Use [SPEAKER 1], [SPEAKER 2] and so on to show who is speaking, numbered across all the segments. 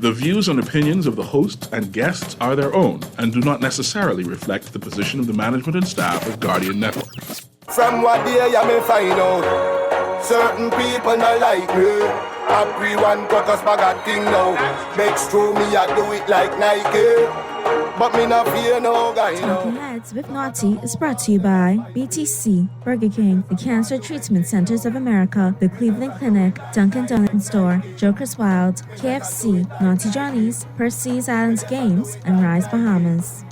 [SPEAKER 1] The views and opinions of the hosts and guests are their own and do not necessarily reflect the position of the management and staff of Guardian Network.
[SPEAKER 2] From what day I may find out, certain people not like me. Everyone got us bag a thing now. Makes true me I do it like Nike. But me not fear no guy.
[SPEAKER 3] Talking Heads with Naughty is brought to you by BTC, Burger King, the Cancer Treatment Centers of America, the Cleveland Clinic, Dunkin' Donuts Store, Joker's Wild, KFC, Naughty Johnny's, Percy's Islands Games, and Rise Bahamas.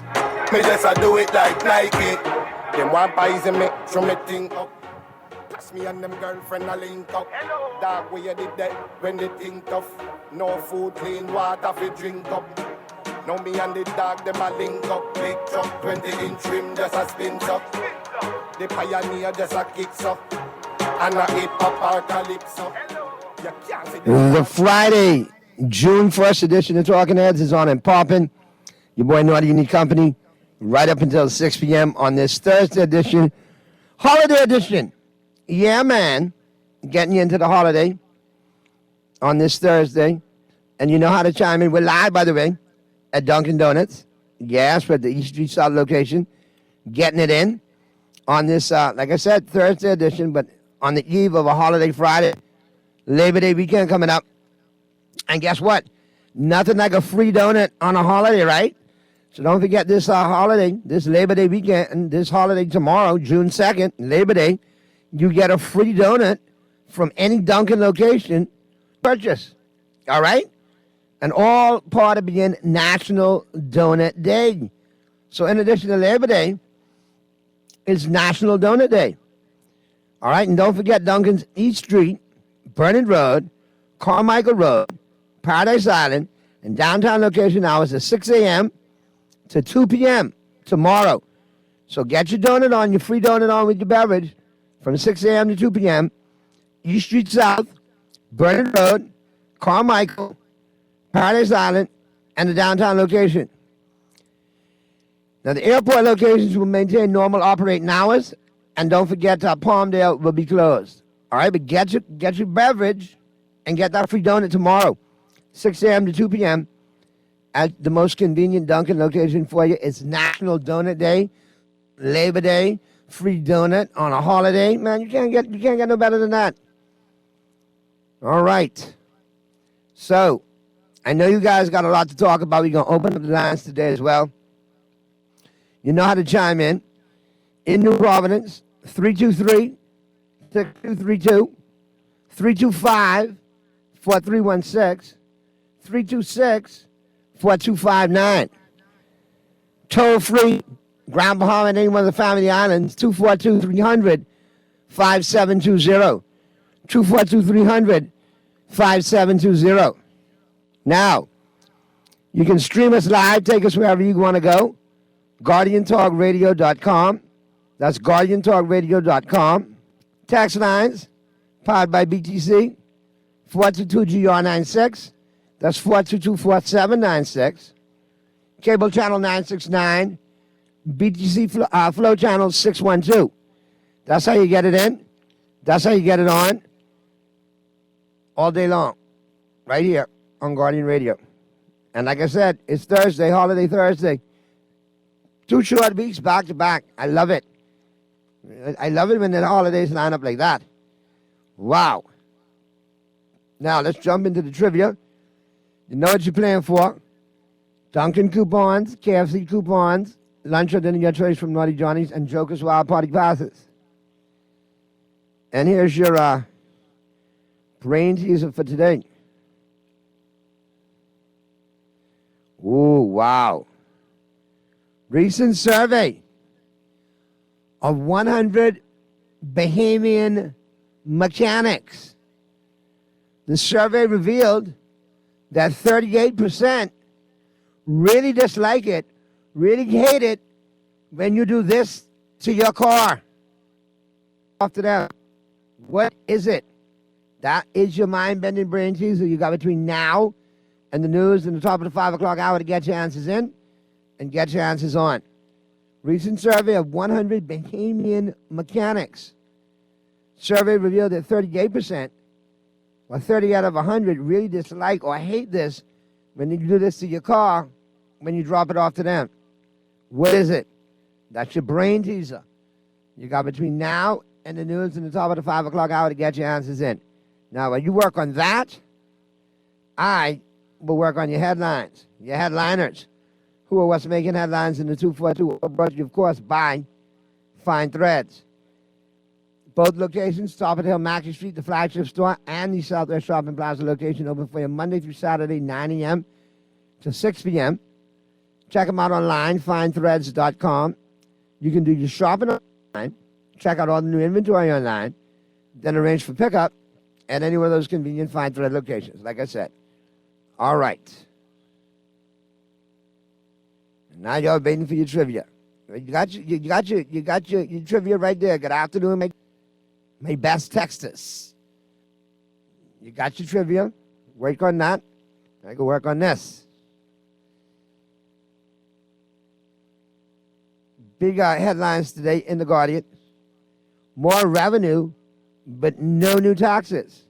[SPEAKER 2] Me just I do it like Nike. Them want poison me from me thing up. Pass me and them girlfriend a link up. Dark way you did that when they think tough. No food, clean water fi drink up. Now me and the dog, them a link up. Big truck, 20-inch rim, just a spin up. The pioneer just a kicks up. And a hip-hop calypso.
[SPEAKER 4] The Friday, June 1st edition of Talking Heads is on and popping. Your boy Naughty Unique Company, right up until 6 p.m. on this Thursday edition. Holiday edition. Yeah, man. Getting you into the holiday on this Thursday. And you know how to chime in. We're live, by the way, at Dunkin' Donuts. Yes, we're at the East Street South location. Getting it in on this, like I said, Thursday edition, but on the eve of a holiday Friday, Labor Day weekend coming up. And guess what? Nothing like a free donut on a holiday, right? So don't forget this holiday, this Labor Day weekend, and this holiday tomorrow, June 2nd, Labor Day, you get a free donut from any Dunkin' location purchase. All right? And all part of being National Donut Day. So in addition to Labor Day, it's National Donut Day. All right? And don't forget Dunkin's East Street, Burnett Road, Carmichael Road, Paradise Island, and downtown location hours is 6 a.m. to 2 p.m. tomorrow. So get your donut on, your free donut on with your beverage from 6 a.m. to 2 p.m. East Street South, Burnett Road, Carmichael, Paradise Island, and the downtown location. Now, the airport locations will maintain normal operating hours, and don't forget Palmdale will be closed. All right, but get your beverage and get that free donut tomorrow, 6 a.m. to 2 p.m. at the most convenient Dunkin' location for you. It's National Donut Day, Labor Day, free donut on a holiday. Man, you can't get no better than that. All right. So, I know you guys got a lot to talk about. We're going to open up the lines today as well. You know how to chime in. In New Providence, 323-6232, 325-4316, 326-4259. Toll-free, Grand Bahama and any one of the family islands, 242-300-5720. 242-300-5720. Now, you can stream us live, take us wherever you want to go. GuardianTalkRadio.com. That's GuardianTalkRadio.com. Text lines, powered by BTC, 422-GR96. That's 422-4796. Cable channel 969. BTC Flow channel 612. That's how you get it in. That's how you get it on. All day long. Right here on Guardian Radio. And like I said, it's Thursday, holiday Thursday. 2 short weeks back to back. I love it. I love it when the holidays line up like that. Wow. Now, let's jump into the trivia. You know what you're playing for. Dunkin' coupons, KFC coupons, lunch or dinner your choice from Naughty Johnny's, and Joker's Wild Party passes. And here's your brain teaser for today. Ooh, wow. Recent survey of 100 Bahamian mechanics. The survey revealed that 38% really dislike it, really hate it when you do this to your car. After that, what is it? That is your mind-bending brain teaser you got between now and the news and the top of the 5 o'clock hour to get your answers in and get your answers on. Recent survey of 100 Bahamian mechanics. Survey revealed that 38%, or 30 out of 100, really dislike or hate this when you do this to your car, when you drop it off to them. What is it? That's your brain teaser. You got between now and the news and the top of the 5 o'clock hour to get your answers in. Now, when you work on that, I will work on your headlines, your headliners. Who are what's making headlines in the 242? Brought you, of course, by Fine Threads. Both locations, Top of the Hill, Mackey Street, the flagship store, and the Southwest Shopping Plaza location, open for you Monday through Saturday, 9 a.m. to 6 p.m. Check them out online, finethreads.com. You can do your shopping online, check out all the new inventory online, then arrange for pickup at any one of those convenient Fine Thread locations, like I said. All right. Now y'all waiting for your trivia. You got your trivia right there. Good afternoon, my best texters. You got your trivia. Work on that. I can work on this. Big headlines today in The Guardian. More revenue, but no new taxes.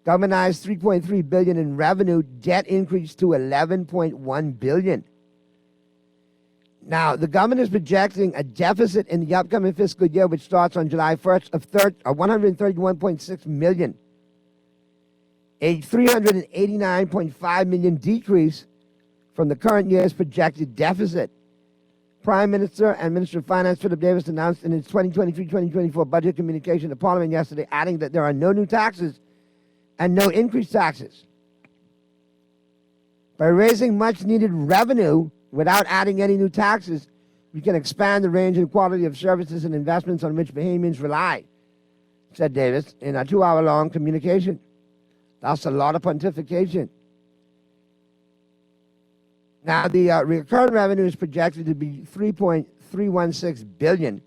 [SPEAKER 4] Government eyes $3.3 billion in revenue. Debt increased to $11.1 billion. Now, the government is projecting a deficit in the upcoming fiscal year, which starts on July 1st, of $131.6 million. A $389.5 million decrease from the current year's projected deficit. Prime Minister and Minister of Finance Philip Davis announced in his 2023-2024 budget communication to Parliament yesterday, adding that there are no new taxes and no increased taxes. By raising much-needed revenue without adding any new taxes, we can expand the range and quality of services and investments on which Bahamians rely, said Davis in a 2-hour-long communication. That's a lot of pontification. Now, the recurring revenue is projected to be $3.316 billion,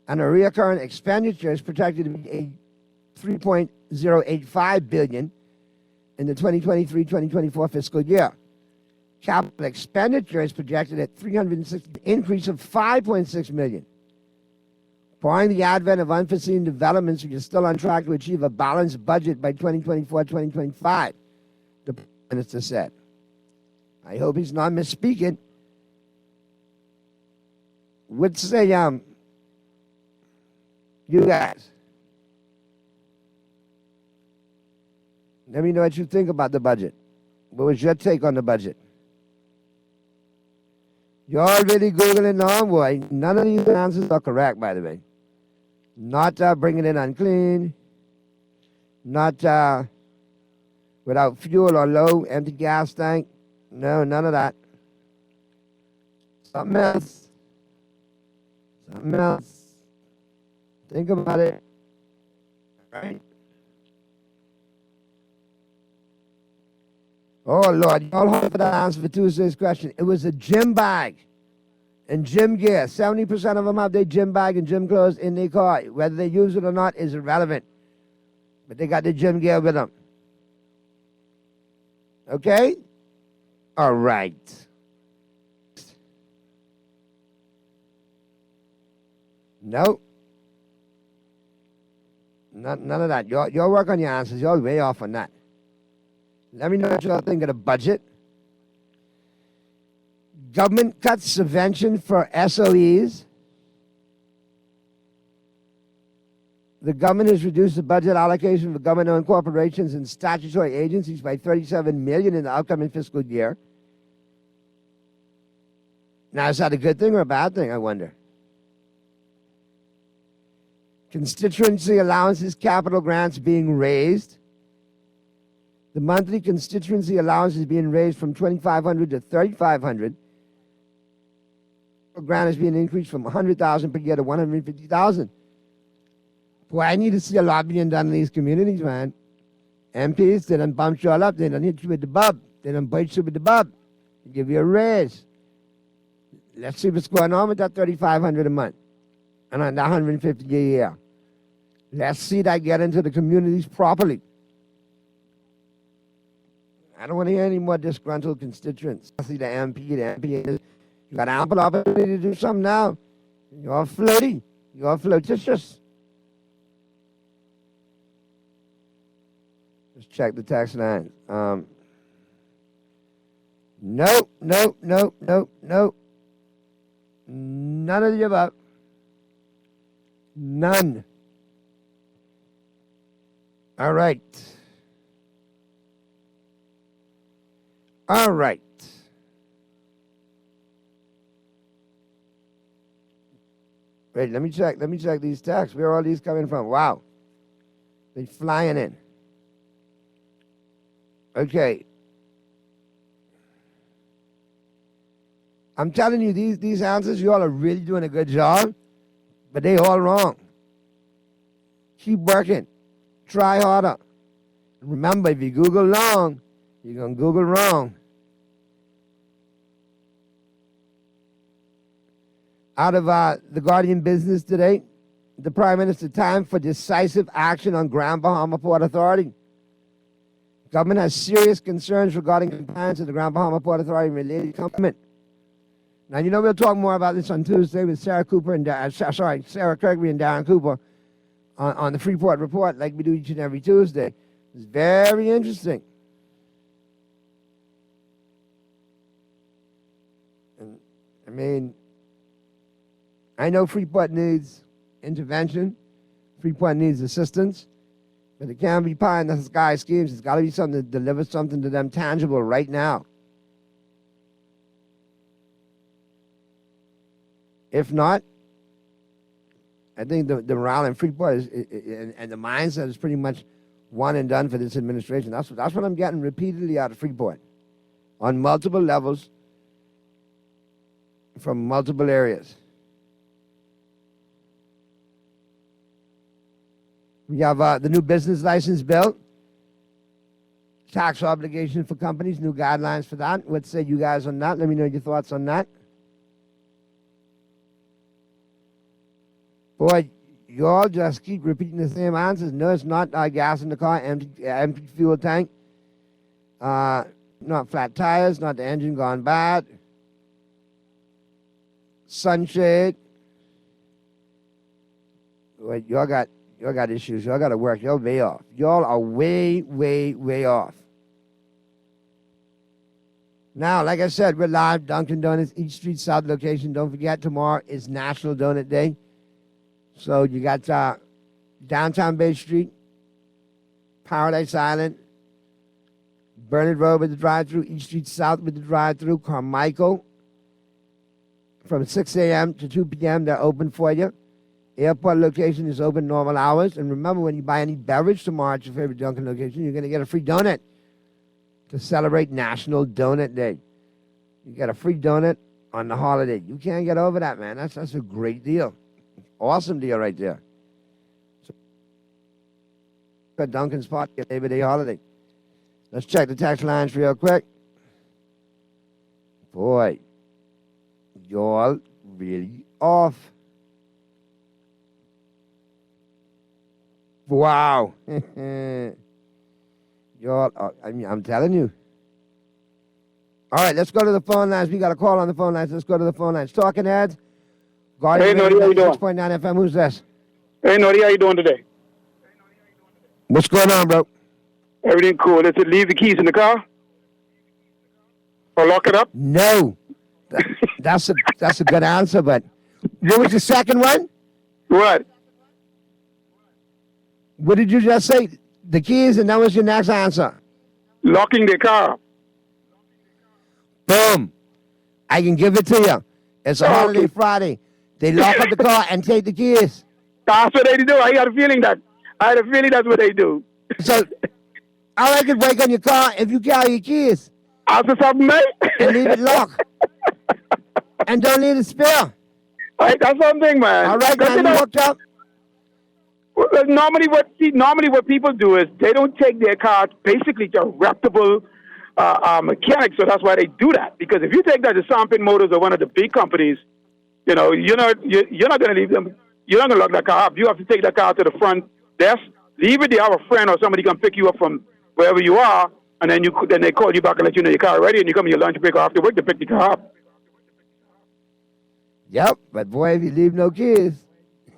[SPEAKER 4] and the recurring expenditure is projected to be $3.085 billion in the 2023-2024 fiscal year. Capital expenditure is projected at $360, increase of $5.6 million. Barring the advent of unforeseen developments, we are still on track to achieve a balanced budget by 2024-2025, the Minister said. I hope he's not misspeaking. Would say, you guys, let me know what you think about the budget. What was your take on the budget? You're already Googling now, boy. None of these answers are correct, by the way. Not bringing in unclean. Not without fuel or low empty gas tank. No, none of that. Something else. Something else. Think about it. Right? Oh, Lord. Y'all hold for the answer for Tuesday's question. It was a gym bag and gym gear. 70% of them have their gym bag and gym clothes in their car. Whether they use it or not is irrelevant. But they got the gym gear with them. Okay? All right. No. None of that. Y'all work on your answers. Y'all way off on that. Let me know what y'all think of the budget. Government cuts subvention for SOEs. The government has reduced the budget allocation for government-owned corporations and statutory agencies by $37 million in the upcoming fiscal year. Now, is that a good thing or a bad thing, I wonder? Constituency allowances, capital grants being raised. The monthly constituency allowance is being raised from $2,500 to $3,500. The grant is being increased from $100,000 per year to $150,000. Boy, I need to see a lot being done in these communities, man. MPs, they done bump you all up. They done hit you with the bub. They done bite you with the bub. They give you a raise. Let's see what's going on with that $3,500 a month and on that $150 a year. Let's see that get into the communities properly. I don't want to hear any more disgruntled constituents. I see the MP is, you got ample opportunity to do something now. You're floaty. You're flotitious. Let's check the text line. Nope, nope, nope, nope, nope. None of the above. None. All right. All right. Wait, let me check. Let me check these texts. Where are all these coming from? Wow. They flying in. Okay. I'm telling you, these answers, you all are really doing a good job, but they all wrong. Keep working. Try harder. Remember, if you Google long, you're going to Google wrong. Out of the Guardian business today, the Prime Minister time for decisive action on Grand Bahama Port Authority. Government has serious concerns regarding compliance with the Grand Bahama Port Authority and related comment. Now, you know, we'll talk more about this on Tuesday with Sarah Cooper and Sarah Kirkby and Darren Cooper on the Freeport Report, like we do each and every Tuesday. It's very interesting. And, I mean, I know Freeport needs intervention. Freeport needs assistance. But it can't be pie in the sky schemes. It's got to be something that delivers something to them tangible right now. If not, I think the morale in Freeport and the mindset is pretty much one and done for this administration. That's what I'm getting repeatedly out of Freeport on multiple levels from multiple areas. We have the new business license bill, tax obligation for companies, new guidelines for that. What say you guys on that? Let me know your thoughts on that. Boy, you all just keep repeating the same answers. No, it's not gas in the car, empty fuel tank, not flat tires, not the engine gone bad, sunshade. Wait, y'all got issues. Y'all got to work. Y'all way off. Y'all are way, way, way off. Now, like I said, we're live. Dunkin' Donuts, East Street South location. Don't forget, tomorrow is National Donut Day. So you got downtown Bay Street, Paradise Island, Burnett Road with the drive-thru, East Street South with the drive-thru, Carmichael. From 6 a.m. to 2 p.m., they're open for you. Airport location is open normal hours. And remember, when you buy any beverage tomorrow at your favorite Dunkin' location, you're going to get a free donut to celebrate National Donut Day. You get a free donut on the holiday. You can't get over that, man. That's a great deal. Awesome deal right there. So, Dunkin's party at Labor Day holiday. Let's check the text lines real quick. Boy, y'all really off. Wow. Y'all, I'm telling you. All right, let's go to the phone lines. We got a call on the phone lines. Let's go to the phone lines. Talking Heads. Guardian
[SPEAKER 5] hey, Nori, how you doing?
[SPEAKER 4] 6.9 FM. Who's this?
[SPEAKER 5] Hey, Nori, how you doing today?
[SPEAKER 4] What's going on, bro?
[SPEAKER 5] Everything cool. Does it leave the keys in the car? Or lock it up?
[SPEAKER 4] No. That's a good answer, but what was the second one?
[SPEAKER 5] What?
[SPEAKER 4] What did you just say? The keys, and that was your next answer.
[SPEAKER 5] Locking the car.
[SPEAKER 4] Boom. I can give it to you. It's a holiday Friday. They lock up the car and take the keys.
[SPEAKER 5] That's what they do. I had a feeling that's what they do.
[SPEAKER 4] So, I could break on your car if you carry your keys.
[SPEAKER 5] After something, mate?
[SPEAKER 4] And leave it locked. And don't leave it spare.
[SPEAKER 5] Right, that's something, man.
[SPEAKER 4] All right, man, you hooked up?
[SPEAKER 5] Well, normally what people do is they don't take their car basically to reputable mechanics, so that's why they do that. Because if you take that to Sampin Motors or one of the big companies, you know, you're not going to leave them. You're not going to lock that car up. You have to take that car to the front desk, leave it there, have a friend or somebody come pick you up from wherever you are, and then they call you back and let you know your car ready, and you come in your lunch break or after work to pick the car up.
[SPEAKER 4] Yep, but boy, if you leave no keys.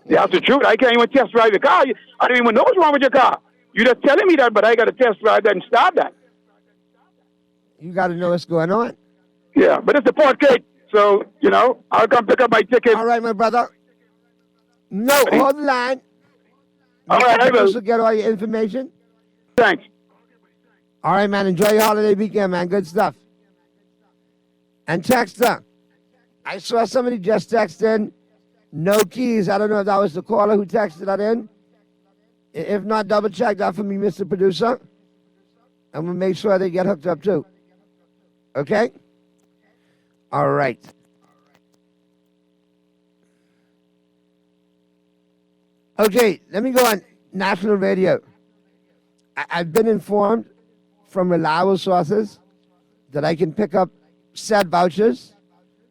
[SPEAKER 5] That's the truth. I can't even test drive your car. I don't even know what's wrong with your car. You're just telling me that, but I got to test drive that and start that.
[SPEAKER 4] You got to know what's going on.
[SPEAKER 5] Yeah, but it's the port gate, so I'll come pick up my ticket.
[SPEAKER 4] All right, my brother. No, hold the line.
[SPEAKER 5] All right, I will.
[SPEAKER 4] Just to get all your information.
[SPEAKER 5] Thanks.
[SPEAKER 4] All right, man. Enjoy your holiday weekend, man. Good stuff. And texter. I saw somebody just text in. No keys. I don't know if that was the caller who texted that in. If not, double check that for me, Mr. Producer. And we'll make sure they get hooked up too. Okay? All right. Okay, let me go on national radio. I've been informed from reliable sources that I can pick up said vouchers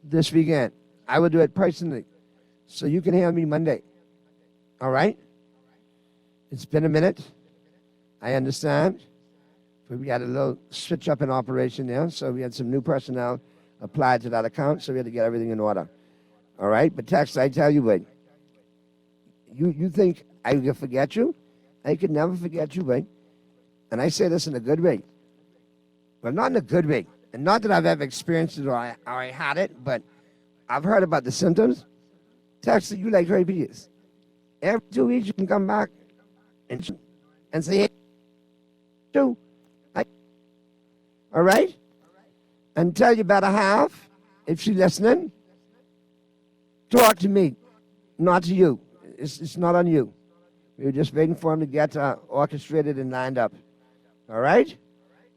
[SPEAKER 4] this weekend. I will do it personally. So you can hand me Monday. All right? It's been a minute. I understand. But we had a little switch up in operation there. So we had some new personnel applied to that account. So we had to get everything in order. All right? But Tex, I tell you what. You think I could forget you? I could never forget you, right? And I say this in a good way. Well, not in a good way. And not that I've ever experienced it or I had it, but I've heard about the symptoms. Text you like rabies. Every 2 weeks you can come back and say, hey, all right? And tell your better half, if she's listening, talk to me, not to you. It's not on you. We were just waiting for him to get orchestrated and lined up. All right?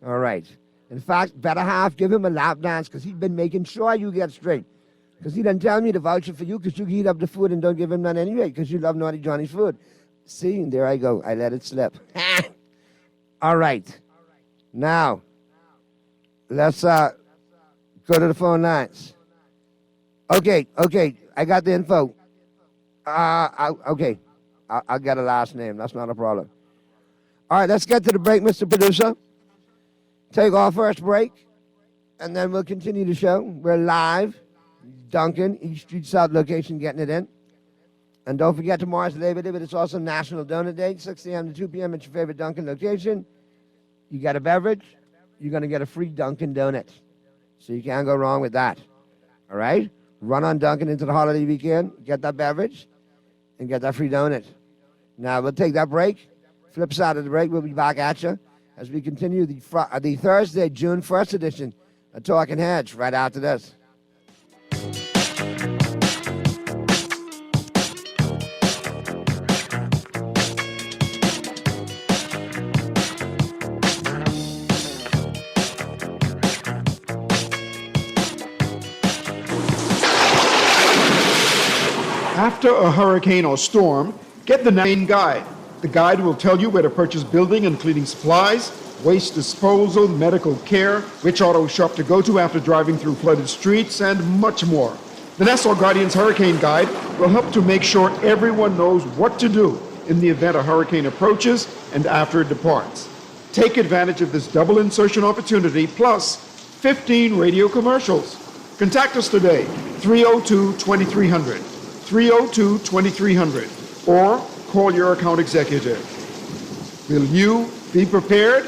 [SPEAKER 4] All right. In fact, better half, give him a lap dance because he's been making sure you get straight. Because he doesn't tell me to voucher for you because you heat up the food and don't give him none anyway because you love Naughty Johnny's food. See, and there I go. I let it slip. All right. Now, let's go to the phone lines. Okay. I got the info. Okay. I'll get a last name. That's not a problem. All right, let's get to the break, Mr. Producer. Take our first break, and then we'll continue the show. We're live. Duncan, East Street South location, getting it in. And don't forget, tomorrow's Labor Day, but it's also National Donut Day, 6 a.m. to 2 p.m. at your favorite Dunkin' location. You got a beverage, you're going to get a free Dunkin' Donut. So you can't go wrong with that. All right? Run on Dunkin' into the holiday weekend, get that beverage, and get that free donut. Now, we'll take that break. Flip side of the break, we'll be back at you as we continue the Thursday, June 1st edition of Talking Heads right after this.
[SPEAKER 6] After a hurricane or storm, get the main guide. The guide will tell you where to purchase building and cleaning supplies, waste disposal, medical care, which auto shop to go to after driving through flooded streets, and much more. The Nassau Guardian's Hurricane Guide will help to make sure everyone knows what to do in the event a hurricane approaches and after it departs. Take advantage of this double insertion opportunity plus 15 radio commercials. Contact us today, 302-2300, 302-2300, or call your account executive. Will you be prepared?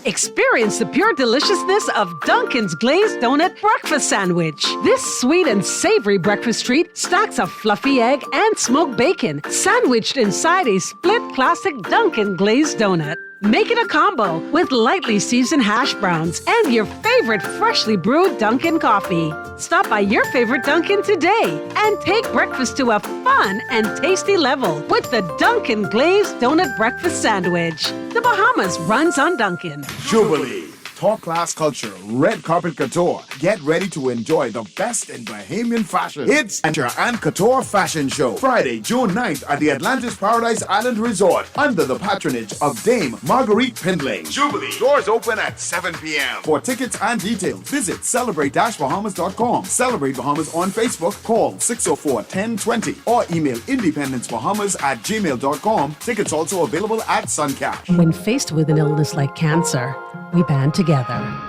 [SPEAKER 7] Experience the pure deliciousness of Dunkin's Glazed Donut Breakfast Sandwich. This sweet and savory breakfast treat stacks a fluffy egg and smoked bacon, sandwiched inside a split classic Dunkin' Glazed Donut. Make it a combo with lightly seasoned hash browns and your favorite freshly brewed Dunkin' coffee. Stop by your favorite Dunkin' today and take breakfast to a fun and tasty level with the Dunkin' Glazed Donut Breakfast Sandwich. The Bahamas runs on Dunkin'.
[SPEAKER 8] Jubilee, top class culture, red carpet couture. Get ready to enjoy the best in Bahamian fashion. It's Enter and Couture Fashion Show, Friday, June 9th at the Atlantis Paradise Island Resort under the patronage of Dame Marguerite Pindling. Jubilee, doors open at 7 p.m. For tickets and details, visit celebrate-bahamas.com. Celebrate Bahamas on Facebook. Call 604-1020 or email independencebahamas@gmail.com. Tickets also available at Suncash.
[SPEAKER 7] When faced with an illness like cancer, we band together,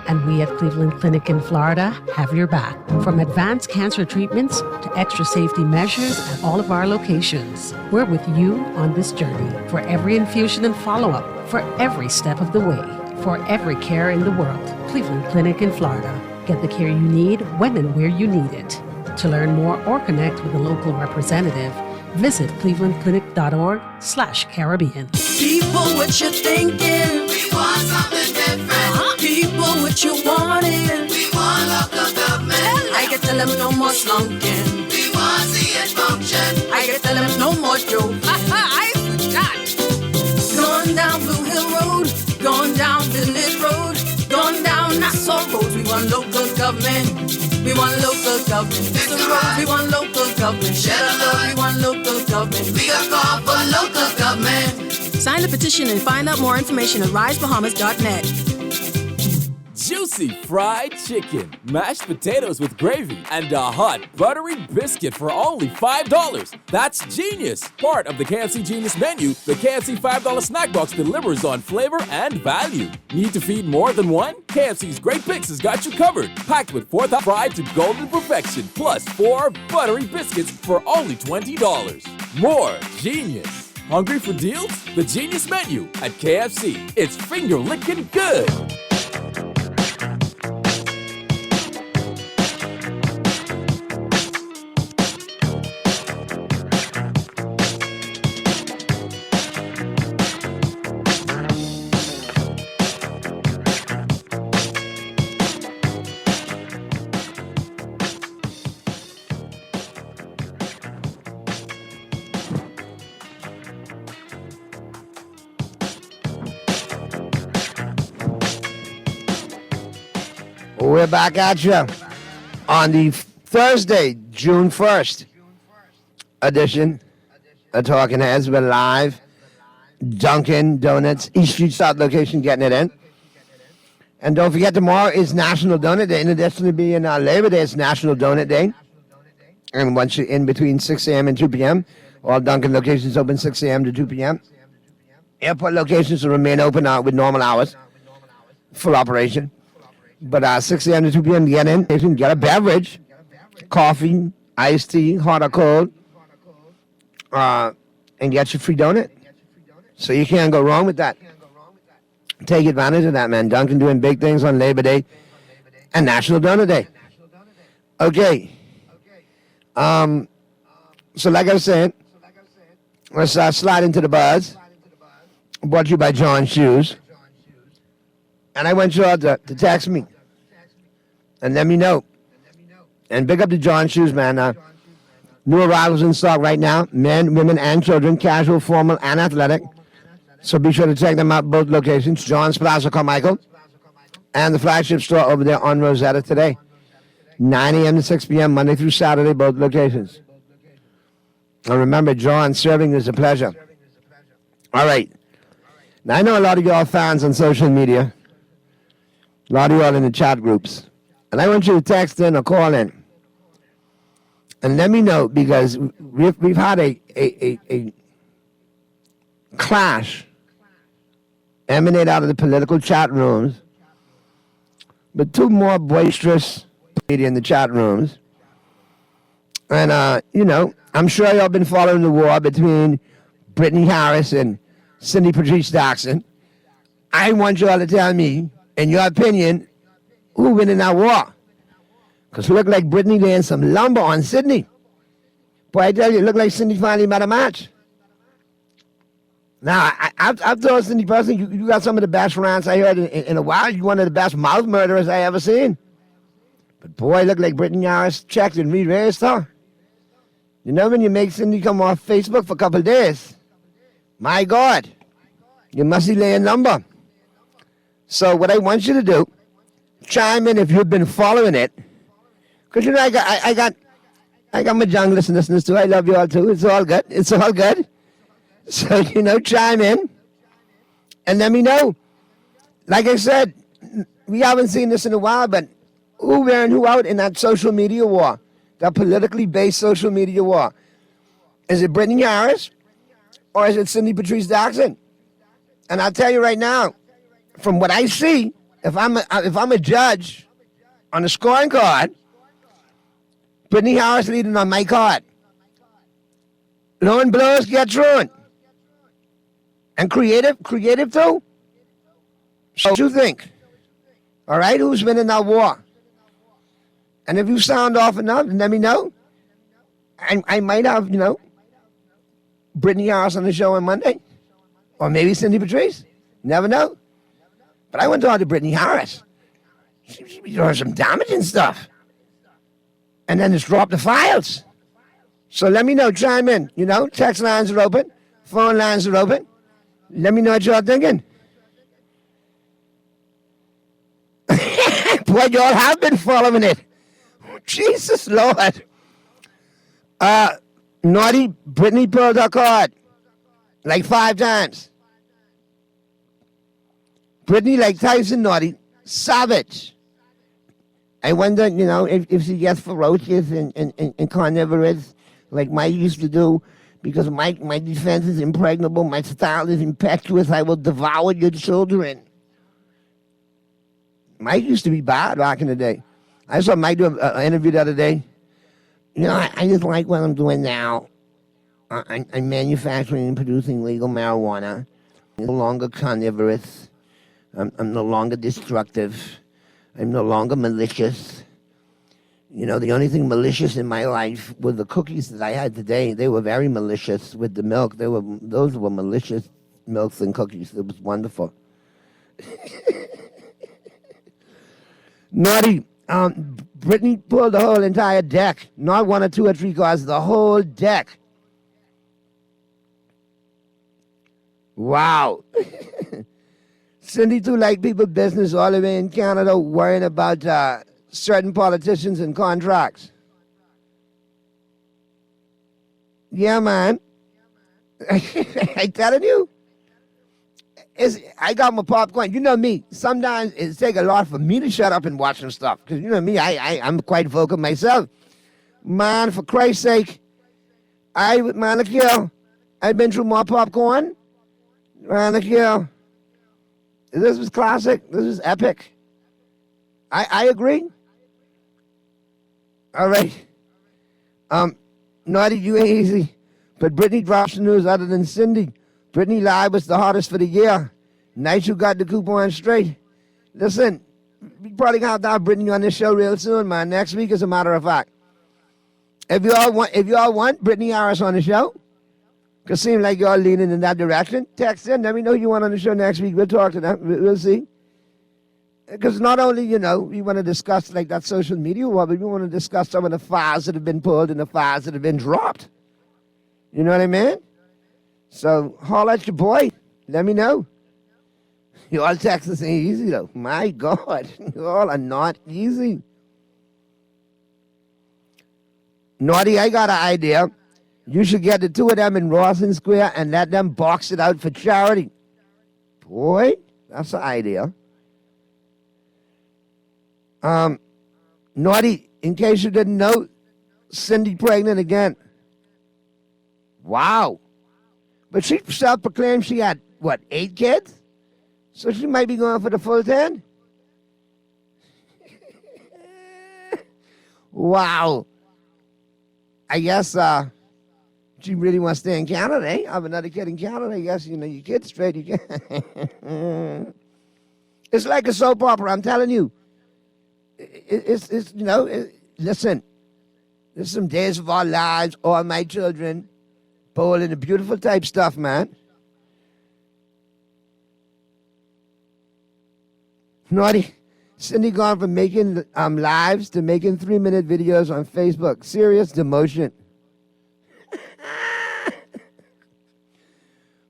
[SPEAKER 7] and we at Cleveland Clinic in Florida have your back. From advanced cancer treatments to extra safety measures at all of our locations, we're with you on this journey for every infusion and follow-up, for every step of the way. for every care in the world. Cleveland Clinic in Florida. Get the care you need when and where you need it. To learn more or connect with a local representative, visit clevelandclinic.org/Caribbean.
[SPEAKER 9] People, what you thinking? We want something different. People, what you wanting? We want local government. I can tell them no more slunking. We want to see it function. I can tell them no more joke. I forgot. Going down Blue Hill Road, going down Village Road, going down Nassau Road. We want local government. We want local government. Mr. Road, we want local government. Shed of love, we want local government. We got call for local government. Sign the petition and find out more information at risebahamas.net.
[SPEAKER 10] Juicy fried chicken, mashed potatoes with gravy, and a hot buttery biscuit for only $5. That's genius! Part of the KFC Genius menu, the KFC $5 snack box delivers on flavor and value. Need to feed more than one? KFC's Great Picks has got you covered. Packed with 4 fried to golden perfection, plus 4 buttery biscuits for only $20. More genius! Hungry for deals? The Genius menu at KFC. It's finger-licking good.
[SPEAKER 4] We're back at you on the Thursday, June 1st edition of Talking Heads. We're live. Dunkin' Donuts, East Street South location, getting it in. And don't forget, tomorrow is National Donut Day. In addition to being Labor Day, it's National Donut Day. And once you're in between 6 a.m. and 2 p.m., all Dunkin' locations open 6 a.m. to 2 p.m. Airport locations will remain open with normal hours, full operation. But 6 a.m. to 2 p.m. to get in, you can get a beverage, coffee, iced tea, hot or cold, and get your free donut. So you can't go wrong with that. Take advantage of that, man. Dunkin' doing big things on Labor Day and National Donut Day. Okay. So like I was saying, let's slide into the buzz. Brought to you by John Shoes. And I want you all to text me and let me know. And big up to John Shoes, man. New arrivals in stock right now. Men, women, and children. Casual, formal, and athletic. So be sure to check them out, both locations. John's Plaza, Carmichael. And the flagship store over there on Rosetta today. 9 a.m. to 6 p.m. Monday through Saturday, both locations. And remember, John, serving is a pleasure. All right. Now, I know a lot of y'all fans on social media. A lot of y'all in the chat groups. And I want you to text in or call in. And let me know, because we've had a clash emanate out of the political chat rooms, but two more boisterous media in the chat rooms. And, I'm sure y'all been following the war between Brittany Harris and Cindy Patrice Jackson. I want y'all to tell me, in your opinion, who winning that war? Because it looked like Brittany laying some lumber on Sydney. Boy, I tell you, it looked like Cindy finally made a match. Now, I've told Cindy personally, you got some of the best rants I heard in a while. You're one of the best mouth murderers I ever seen. But boy, it looked like Brittany Harris checked and re-raised her. You know when you make Cindy come off Facebook for a couple of days? My God, you must be laying lumber. So what I want you to do, chime in if you've been following it. Because, I got my jungle listeners too. I love you all too. It's all good. It's all good. So, chime in and let me know. Like I said, we haven't seen this in a while, but who wearing who out in that social media war, that politically based social media war? Is it Brittany Harris or is it Cindy Patrice Jackson? And I'll tell you right now, from what I see, if I'm a judge on the scoring card, Brittany Harris leading on my card. Lone blows gets ruined. And creative too. So what you think? All right, who's winning that war? And if you sound off enough, let me know. I might have, Brittany Harris on the show on Monday. Or maybe Cindy Patrice. Never know. But I want to talk to Brittany Harris. She be doing some damaging stuff. And then just drop the files. So let me know. Chime in. Text lines are open. Phone lines are open. Let me know what y'all thinking. Boy, y'all have been following it. Jesus Lord. Naughty Brittany pulled her card. Like 5 times. Brittany, like Tyson Naughty, savage. I wonder, if she gets ferocious and carnivorous like Mike used to do, because my defense is impregnable, my style is impetuous, I will devour your children. Mike used to be bad back in the day. I saw Mike do an interview the other day. I just like what I'm doing now. I'm manufacturing and producing legal marijuana. I'm no longer carnivorous. I'm no longer destructive. I'm no longer malicious. The only thing malicious in my life were the cookies that I had today. They were very malicious with the milk. Those were malicious milks and cookies. It was wonderful. Naughty. Brittany pulled the whole entire deck. Not 1 or 2 or 3 cards, the whole deck. Wow. Cindy too like people business all the way in Canada worrying about certain politicians and contracts. Yeah, man. I telling you. I got my popcorn. You know me. Sometimes it takes a lot for me to shut up and watch some stuff. Because you know me, I'm quite vocal myself. Man, for Christ's sake, with Manicure, I've been through more popcorn. Manicure. This was classic. This is epic. I agree. All right. Naughty, you ain't easy. But Brittany drops the news other than Cindy. Brittany Live was the hardest for the year. Nice you got the coupon straight. Listen, we probably gonna have to have Brittany on this show real soon, man. Next week, as a matter of fact. If y'all want Brittany Harris on the show, because it seems like y'all leaning in that direction, text in. Let me know you want on the show next week. We'll talk to them. We'll see. Because not only, we want to discuss like that social media war, but we want to discuss some of the files that have been pulled and the files that have been dropped. You know what I mean? So, holler at your boy. Let me know. You all Texas ain't easy, though. My God. You all are not easy. Naughty, I got an idea. You should get the 2 of them in Rawson Square and let them box it out for charity. Boy, that's an idea. Naughty, in case you didn't know, Cindy pregnant again. Wow. But she self-proclaimed she had, 8 kids? So she might be going for the full 10? Wow. I guess she really wants to stay in Canada, eh? Have another kid in Canada. I guess, your kid's straight. You can. It's like a soap opera, I'm telling you. It's listen. There's some Days of Our Lives, All My Children, Bold and the Beautiful type stuff, man. Naughty. Cindy gone from making lives to making 3-minute videos on Facebook. Serious demotion.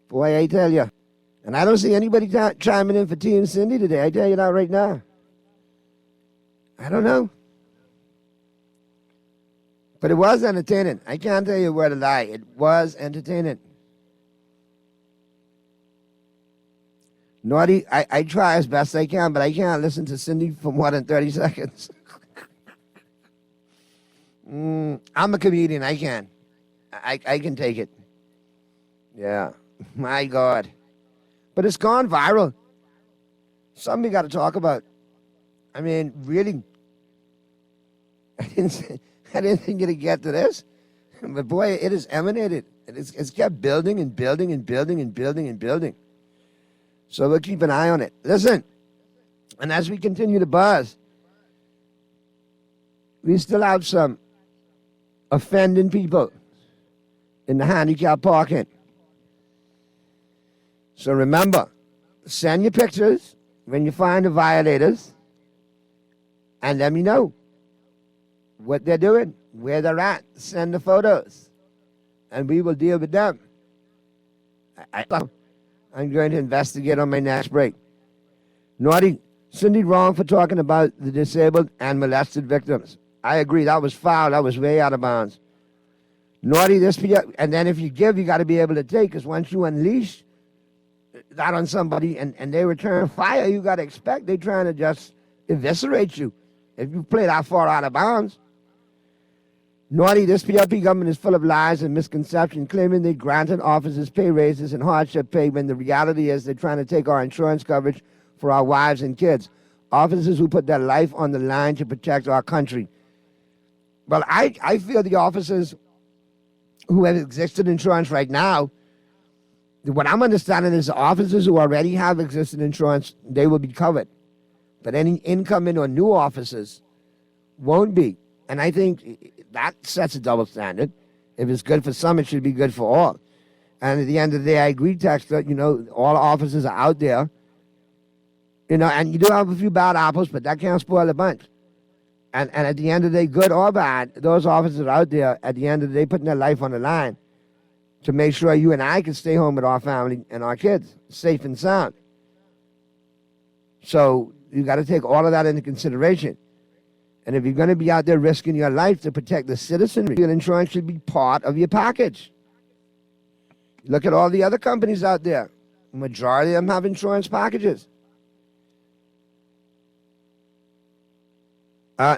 [SPEAKER 4] Boy, I tell you. And I don't see anybody chiming in for Team Cindy today. I tell you that right now. I don't know. But it was entertaining. I can't tell you where to lie. It was entertaining. Naughty, I try as best I can, but I can't listen to Cindy for more than 30 seconds. I'm a comedian. I can. I can take it. Yeah. My God. But it's gone viral. Something we got to talk about. I mean, really. I didn't think it'd get to this. But boy, it has emanated. It's kept building and building and building and building and building. So we'll keep an eye on it. Listen, And as we continue to buzz, we still have some offending people in the handicap parking. So remember, send your pictures when you find the violators and let me know what they're doing, where they're at. Send the photos and we will deal with them. I'm going to investigate on my next break. Naughty, Cindy wrong for talking about the disabled and molested victims. I agree, that was foul, that was way out of bounds. Naughty, and then if you give, you got to be able to take, because once you unleash that on somebody and they return fire, you got to expect they're trying to just eviscerate you if you play that far out of bounds. Naughty, this PLP government is full of lies and misconception, claiming they granted officers pay raises and hardship pay when the reality is they're trying to take our insurance coverage for our wives and kids. Officers who put their life on the line to protect our country. Well, I feel the officers who have existing insurance right now, what I'm understanding is the officers who already have existing insurance, they will be covered. But any incoming or new officers won't be. And I think that sets a double standard. If it's good for some, it should be good for all. And at the end of the day, I agree, Texter, all officers are out there. And you do have a few bad apples, but that can't spoil a bunch. And at the end of the day, good or bad, those officers are out there at the end of the day putting their life on the line to make sure you and I can stay home with our family and our kids, safe and sound. So you got to take all of that into consideration. And if you're going to be out there risking your life to protect the citizenry, your insurance should be part of your package. Look at all the other companies out there. The majority of them have insurance packages.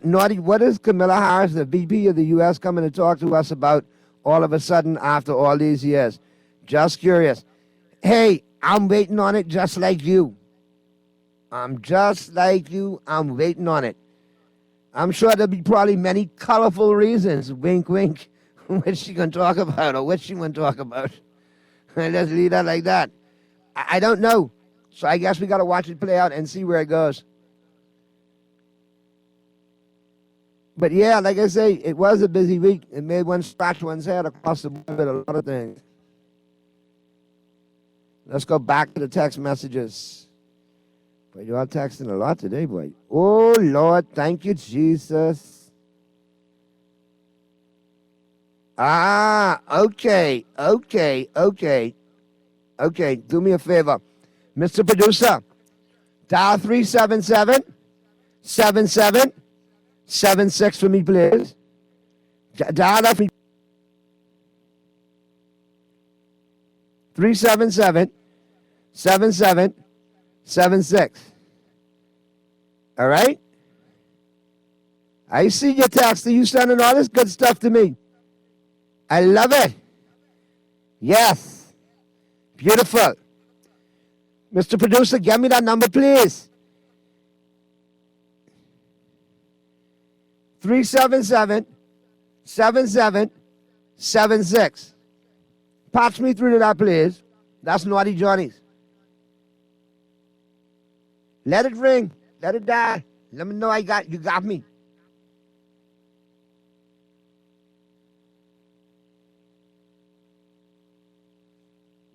[SPEAKER 4] Naughty, what is Kamala Harris, the VP of the U.S., coming to talk to us about all of a sudden after all these years? Just curious. Hey, I'm waiting on it just like you. I'm just like you. I'm waiting on it. I'm sure there'll be probably many colorful reasons, wink, wink, what she going to talk about or what she going to talk about. Let's leave that like that. I don't know. So I guess we got to watch it play out and see where it goes. But yeah, like I say, it was a busy week. It made one scratch one's head across the board with a lot of things. Let's go back to the text messages. But you are texting a lot today, boy. Oh, Lord, thank you, Jesus. Okay. Okay, do me a favor. Mr. Producer, dial 377-77-76 for me, please. Dial that for me. 377-77-76. All right? I see your text. You sending all this good stuff to me. I love it. Yes. Beautiful. Mr. Producer, get me that number, please. 377-77-76. Patch me through to that, please. That's Naughty Johnny's. Let it ring. Let it die. Let me know you got me.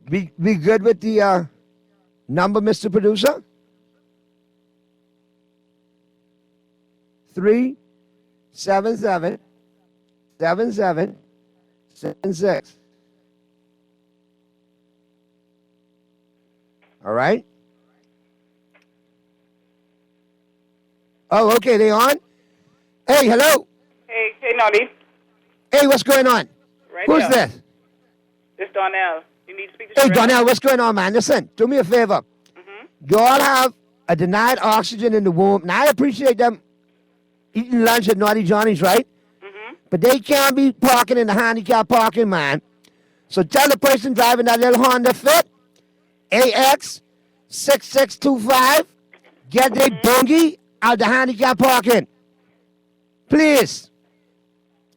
[SPEAKER 4] We good with the number, Mr. Producer? 377-77-76. All right. Oh, okay, they on? Hey, hello.
[SPEAKER 11] Hey, Naughty.
[SPEAKER 4] Hey, what's going on?
[SPEAKER 11] Right
[SPEAKER 4] Who's
[SPEAKER 11] here.
[SPEAKER 4] this?
[SPEAKER 11] This Donnell. You need to speak to
[SPEAKER 4] Hey,
[SPEAKER 11] Sherelle.
[SPEAKER 4] Donnell, what's going on, man? Listen, do me a favor. You all have a denied oxygen in the womb. Now, I appreciate them eating lunch at Naughty Johnny's, right? But they can't be parking in the handicap parking, man. So tell the person driving that little Honda Fit, AX6625, get their boogie out the handicap parking. Please.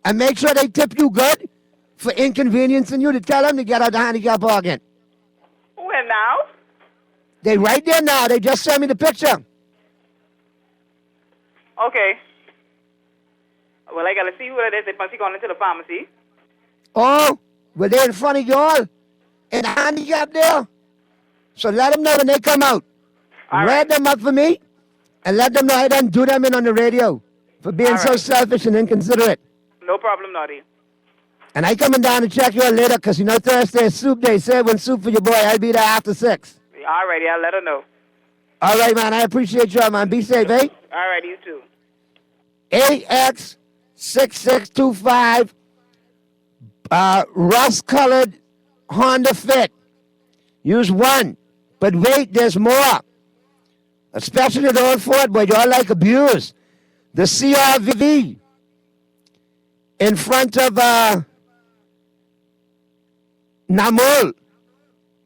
[SPEAKER 4] And make sure they tip you good for inconveniencing you to tell them to get out the handicap parking.
[SPEAKER 11] Where now?
[SPEAKER 4] They right there now. They just sent me the picture.
[SPEAKER 11] Okay. Well, I got to see who it is. They must be going into the pharmacy.
[SPEAKER 4] Oh, well, they're in front of y'all in the handicap there. So let them know when they come out. Read them up for me and let them know I done do them in on the radio for being so selfish and inconsiderate.
[SPEAKER 11] No problem, Naughty.
[SPEAKER 4] And I coming down to check you out later because, Thursday is soup day. Say one soup for your boy. I'll be there after 6.
[SPEAKER 11] All righty, I'll let her know.
[SPEAKER 4] All right, man. I appreciate you, man. Be safe, eh?
[SPEAKER 11] All righty, you too.
[SPEAKER 4] AX6625 rust-colored Honda Fit. Use one. But wait, there's more. Especially the old Ford, boy, y'all like abuse. The CRV in front of Namul.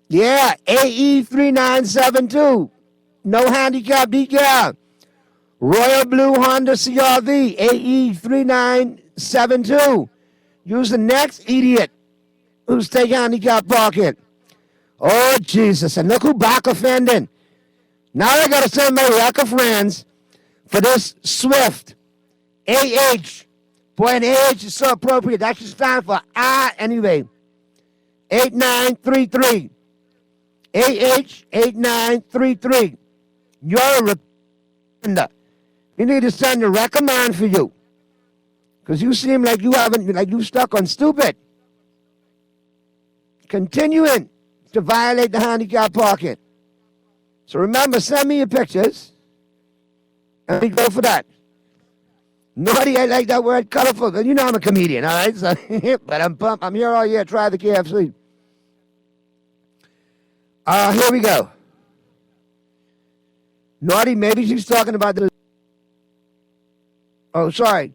[SPEAKER 4] Yeah, AE3972. No handicap decal. Royal Blue Honda CRV, AE3972. Use the next idiot who's taking handicap parking. Oh, Jesus. And look who back offending. Now I got to send my wrecker friends for this Swift. AH. Boy, an AH is so appropriate. That should stand for anyway. 8933. AH 8933. You're a recommender. You need to send a recommend for you. Because you seem like you stuck on stupid. Continuing to violate the handicap parking. So remember, send me your pictures. And we go for that. Naughty, I like that word, colorful. You know I'm a comedian, all right? So, but I'm pumped. I'm here all year. Try the KFC. Here we go. Naughty, maybe she's talking about the... Oh, sorry.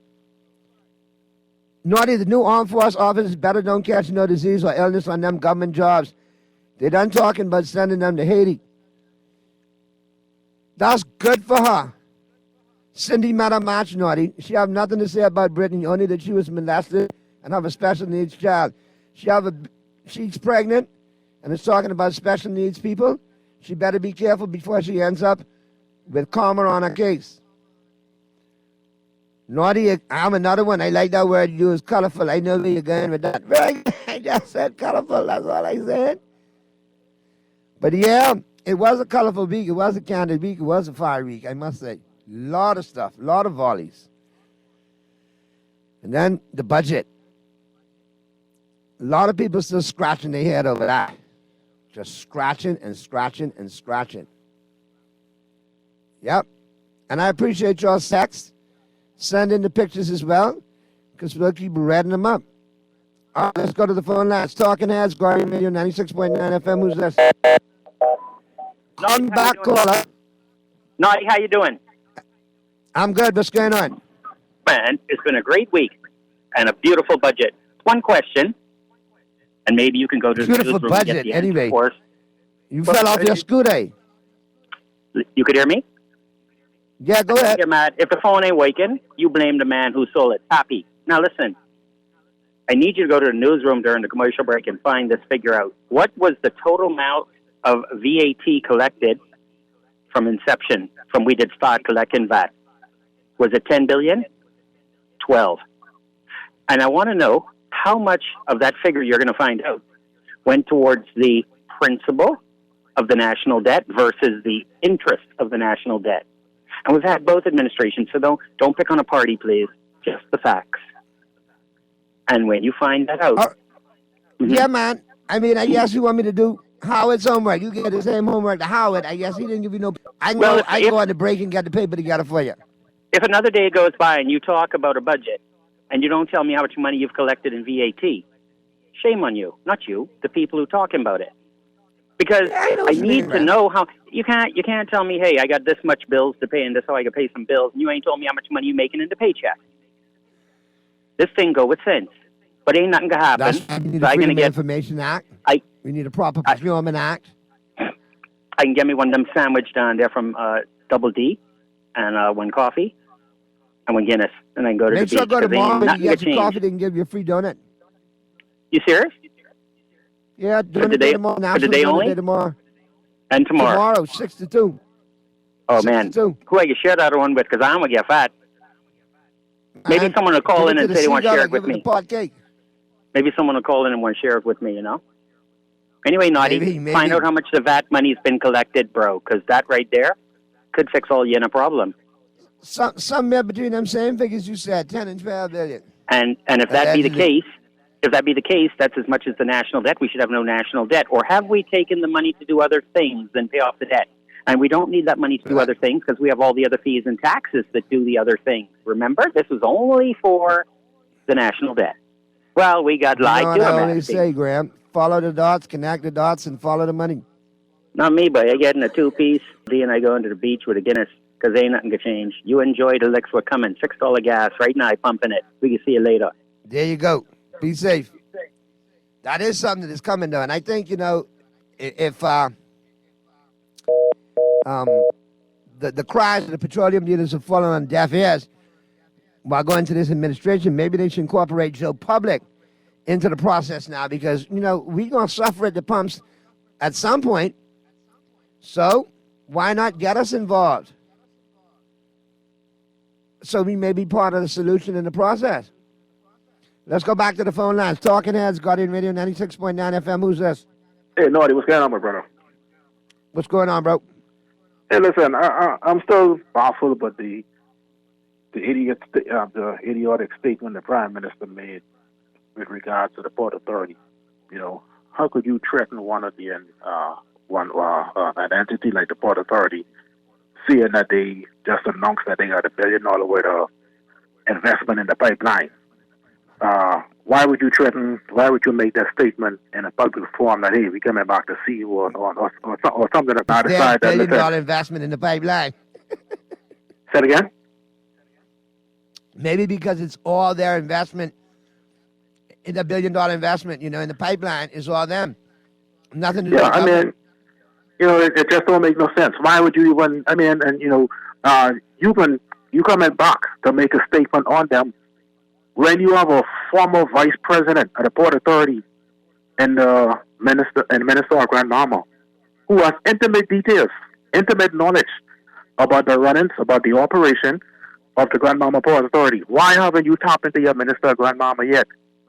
[SPEAKER 4] Naughty, the new armed force officers better don't catch no disease or illness on them government jobs. They done talking about sending them to Haiti. That's good for her. Cindy Matamatch, Naughty. She have nothing to say about Brittany, only that she was molested and have a special needs child. She's pregnant and is talking about special needs people. She better be careful before she ends up with karma on her case. Naughty, I'm another one. I like that word you use, colorful. I know where you're going with that. I just said colorful. That's all I said. But yeah, it was a colorful week. It was a candid week. It was a fire week, I must say. Lot of stuff. Lot of volleys. And then the budget. A lot of people still scratching their head over that. Just scratching and scratching and scratching. Yep. And I appreciate your text. Send in the pictures as well, because we'll keep reading them up. All right, let's go to the phone lines. Talking Heads, Guardian Radio 96.9 FM. Who's this? Come back, caller.
[SPEAKER 12] Naughty, how you doing?
[SPEAKER 4] I'm good. What's going on?
[SPEAKER 12] Man, it's been a great week and a beautiful budget. One question, and maybe you can go to the
[SPEAKER 4] beautiful
[SPEAKER 12] newsroom
[SPEAKER 4] budget,
[SPEAKER 12] and get the
[SPEAKER 4] anyway.
[SPEAKER 12] answer for us.
[SPEAKER 4] You fell off your scooter.
[SPEAKER 12] You could hear me?
[SPEAKER 4] Yeah, go ahead.
[SPEAKER 12] You're mad. If the phone ain't waking, you blame the man who sold it. Happy. Now listen, I need you to go to the newsroom during the commercial break and find this figure out. What was the total amount of VAT collected from inception, from we did start collecting VAT? Was it 10 billion? 12. And I want to know how much of that figure you're going to find out went towards the principal of the national debt versus the interest of the national debt. And we've had both administrations, so don't pick on a party, please. Just the facts. And when you find that out...
[SPEAKER 4] Yeah, man. I mean, I guess you want me to do Howard's homework. You get the same homework to Howard. I guess he didn't give you no... I go on the break and get the paper together for you.
[SPEAKER 12] If another day goes by and you talk about a budget and you don't tell me how much money you've collected in VAT, shame on you. Not you, the people who are talking about it. Because I need to know how... You can't tell me, hey, I got this much bills to pay and this how I can pay some bills, and you ain't told me how much money you're making in the paycheck. This thing go with sense. But ain't nothing gonna happen.
[SPEAKER 4] That's why we need a Freedom of Information Act. We need a proper procurement act.
[SPEAKER 12] I can get me one of them sandwich down there from Double D and one coffee and one Guinness, and then go to the beach.
[SPEAKER 4] Make sure go tomorrow and you get your
[SPEAKER 12] change.
[SPEAKER 4] coffee, they can give you a free donut.
[SPEAKER 12] You serious?
[SPEAKER 4] Yeah,
[SPEAKER 12] for the day,
[SPEAKER 4] tomorrow.
[SPEAKER 12] for the day only?
[SPEAKER 4] Tomorrow.
[SPEAKER 12] And tomorrow?
[SPEAKER 4] Tomorrow, 6 to 2.
[SPEAKER 12] Oh,
[SPEAKER 4] 6
[SPEAKER 12] man.
[SPEAKER 4] to 2.
[SPEAKER 12] Who I can share that one with, because I'm going to get fat. Maybe someone will call in and say they want to share it with
[SPEAKER 4] Give
[SPEAKER 12] me.
[SPEAKER 4] the pot cake.
[SPEAKER 12] Maybe someone will call in and want to share it with me, you know? Anyway, Naughty,
[SPEAKER 4] Maybe.
[SPEAKER 12] find out how much the VAT money's been collected, bro, because that right there could fix all you in a problem.
[SPEAKER 4] Somewhere between them same figures you said, 10 and 12 billion.
[SPEAKER 12] And if that be the case, that's as much as the national debt. We should have no national debt. Or have we taken the money to do other things and pay off the debt? And we don't need that money to do other things because we have all the other fees and taxes that do the other things. Remember, this was only for the national debt. Well, we got lied to.
[SPEAKER 4] I always say, Graham, follow the dots, connect the dots, and follow the money.
[SPEAKER 12] Not me, but I get in a two-piece. Dee and I go into the beach with a Guinness because ain't nothing to change. You enjoy the licks. We're coming. $6 gas right now. I'm pumping it. We can see you later.
[SPEAKER 4] There you go. Be safe. That is something that's coming, though. And I think, you know, if the cries of the petroleum dealers have fallen on deaf ears while going to this administration, maybe they should incorporate Joe Public into the process now because, you know, we're going to suffer at the pumps at some point. So why not get us involved? So we may be part of the solution in the process. Let's go back to the phone lines. Talking Heads, Guardian Radio 96.9 FM. Who's this?
[SPEAKER 13] Hey, Naughty, what's going on, my brother?
[SPEAKER 4] What's going on, bro?
[SPEAKER 13] Hey, listen, I'm still baffled about the idiotic statement the Prime Minister made with regards to the Port Authority. You know, how could you threaten an entity like the Port Authority, seeing that they just announced that they got $1 billion worth of investment in the pipeline? Why would you threaten? Why would you make that statement in a public forum that, hey, we coming back to see you or something about
[SPEAKER 4] $1 billion investment in the pipeline.
[SPEAKER 13] Say it again?
[SPEAKER 4] Maybe because it's all their investment in the $1 billion investment, you know, in the pipeline is all them. Nothing to do with
[SPEAKER 13] I mean, you know, it just don't make no sense. Why would you even, I mean, and, you know, you coming back to make a statement on them when you have a former vice president of the Port Authority and the Minister of Grand Mama who has intimate details, intimate knowledge about the run-ins, about the operation of the Grand Mama Port Authority. Why haven't you tapped into your Minister of Grand Mama yet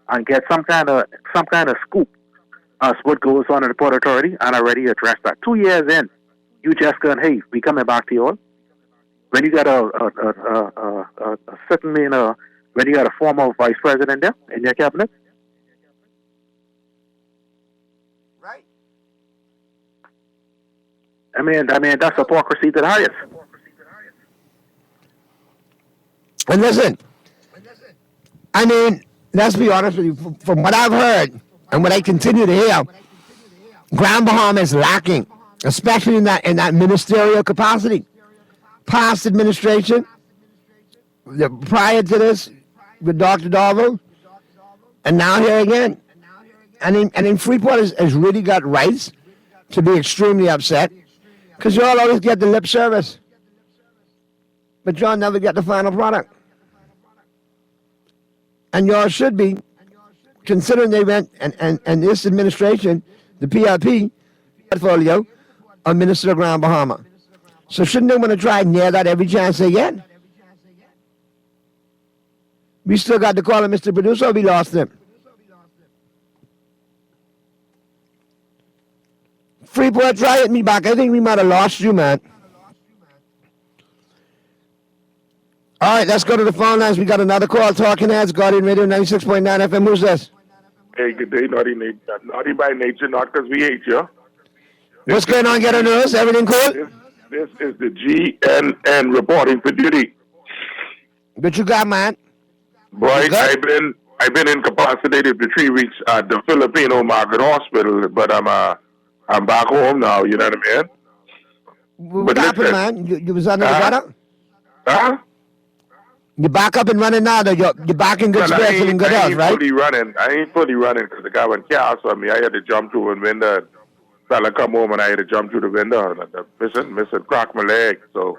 [SPEAKER 13] and get some kind of scoop as what goes on in the Port Authority and already address that? 2 years in, you just going, hey, we coming back to you all. When you got when you got a former vice president there in your cabinet.
[SPEAKER 4] Right.
[SPEAKER 13] I mean that's hypocrisy to the highest.
[SPEAKER 4] And listen, I mean, let's be honest with you. From what I've heard and what I continue to hear, Grand Bahama is lacking, especially in that ministerial capacity. Past administration, prior to this, with Dr. Darville, and now here again. And in Freeport has really got rights to be extremely upset because you all always get the lip service, but y'all never get the final product. And y'all should be, considering they went, and this administration, the PRP portfolio of Minister of Grand Bahama. So shouldn't they want to try near that every chance they get? We still got to call him Mr. Producer, or we lost him? Freeport, try it me back. I think we might have lost you, man. All right, let's go to the phone lines. We got another call. Talking Heads, Guardian Radio 96.9 FM. Who's this?
[SPEAKER 14] Hey, good day, Naughty by nature, not because we hate you.
[SPEAKER 4] What's going on, Ghetto News? Everything cool?
[SPEAKER 14] This is the GNN reporting for duty.
[SPEAKER 4] What you got, man?
[SPEAKER 14] Boy, I've been incapacitated for 3 weeks at the Filipino Market Hospital, but I'm back home now. You know what I mean?
[SPEAKER 4] What happened, man? You was under the weather?
[SPEAKER 14] Huh?
[SPEAKER 4] You're back up and running now, though. You're back in good spirits and in good health, right?
[SPEAKER 14] I ain't fully running because the guy went chaos on me. I had to jump through a window. Fella come home and I had to jump through the window. Missing crack my leg. So.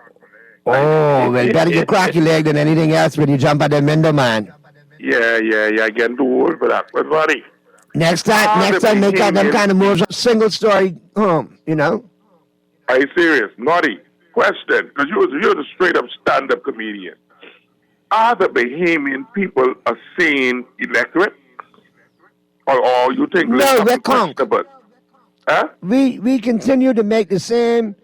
[SPEAKER 4] Oh, well, better you crack your leg than anything else when you jump out the window, man.
[SPEAKER 14] Yeah. Getting too old for that. But buddy.
[SPEAKER 4] Next time, make out them kind of moves. Single story home, you know.
[SPEAKER 14] Are you serious? Naughty question, because you're a straight up stand up comedian. are the Bahamian people a sane electorate? Or you think
[SPEAKER 4] No, we're conk.
[SPEAKER 14] Huh?
[SPEAKER 4] We continue to make the same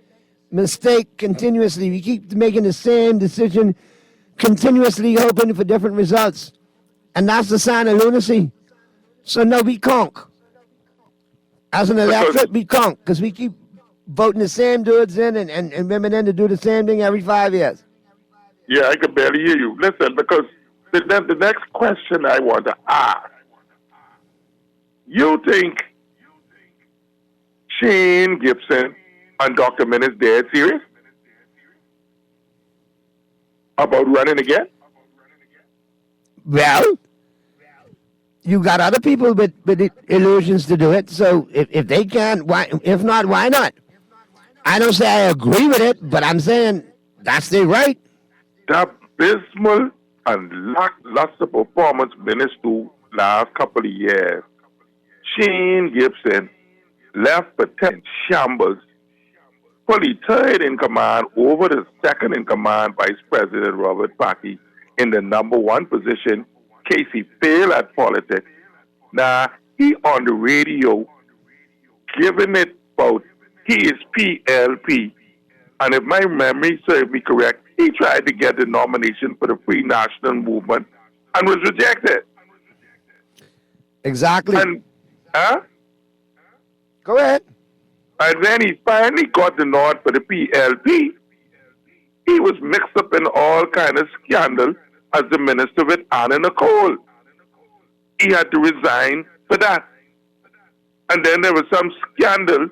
[SPEAKER 4] mistake continuously. We keep making the same decision continuously, hoping for different results. And that's the sign of lunacy. So no, we conk. As an electorate, we conk, because we keep voting the same dudes in and women in to do the same thing every 5 years.
[SPEAKER 14] Yeah, I can barely hear you. Listen, because the next question I want to ask, you think Shane Gibson and Dr. Min is dead serious about running again?
[SPEAKER 4] Well, you got other people with illusions to do it. So if they can, why? If not, why not? I don't say I agree with it, but I'm saying that's their right.
[SPEAKER 14] The abysmal and lackluster performance minister last couple of years, Shane Gibson left Protect shambles, fully third in command over the second in command Vice President Robert Packey in the number one position. Casey failed at politics. Now he on the radio giving it about he is PLP. And if my memory serves me correct, he tried to get the nomination for the Free National Movement and was rejected.
[SPEAKER 4] Exactly.
[SPEAKER 14] And,
[SPEAKER 4] Go ahead.
[SPEAKER 14] And then he finally got the nod for the PLP. He was mixed up in all kind of scandal as the minister with Anna Nicole. He had to resign for that. And then there was some scandal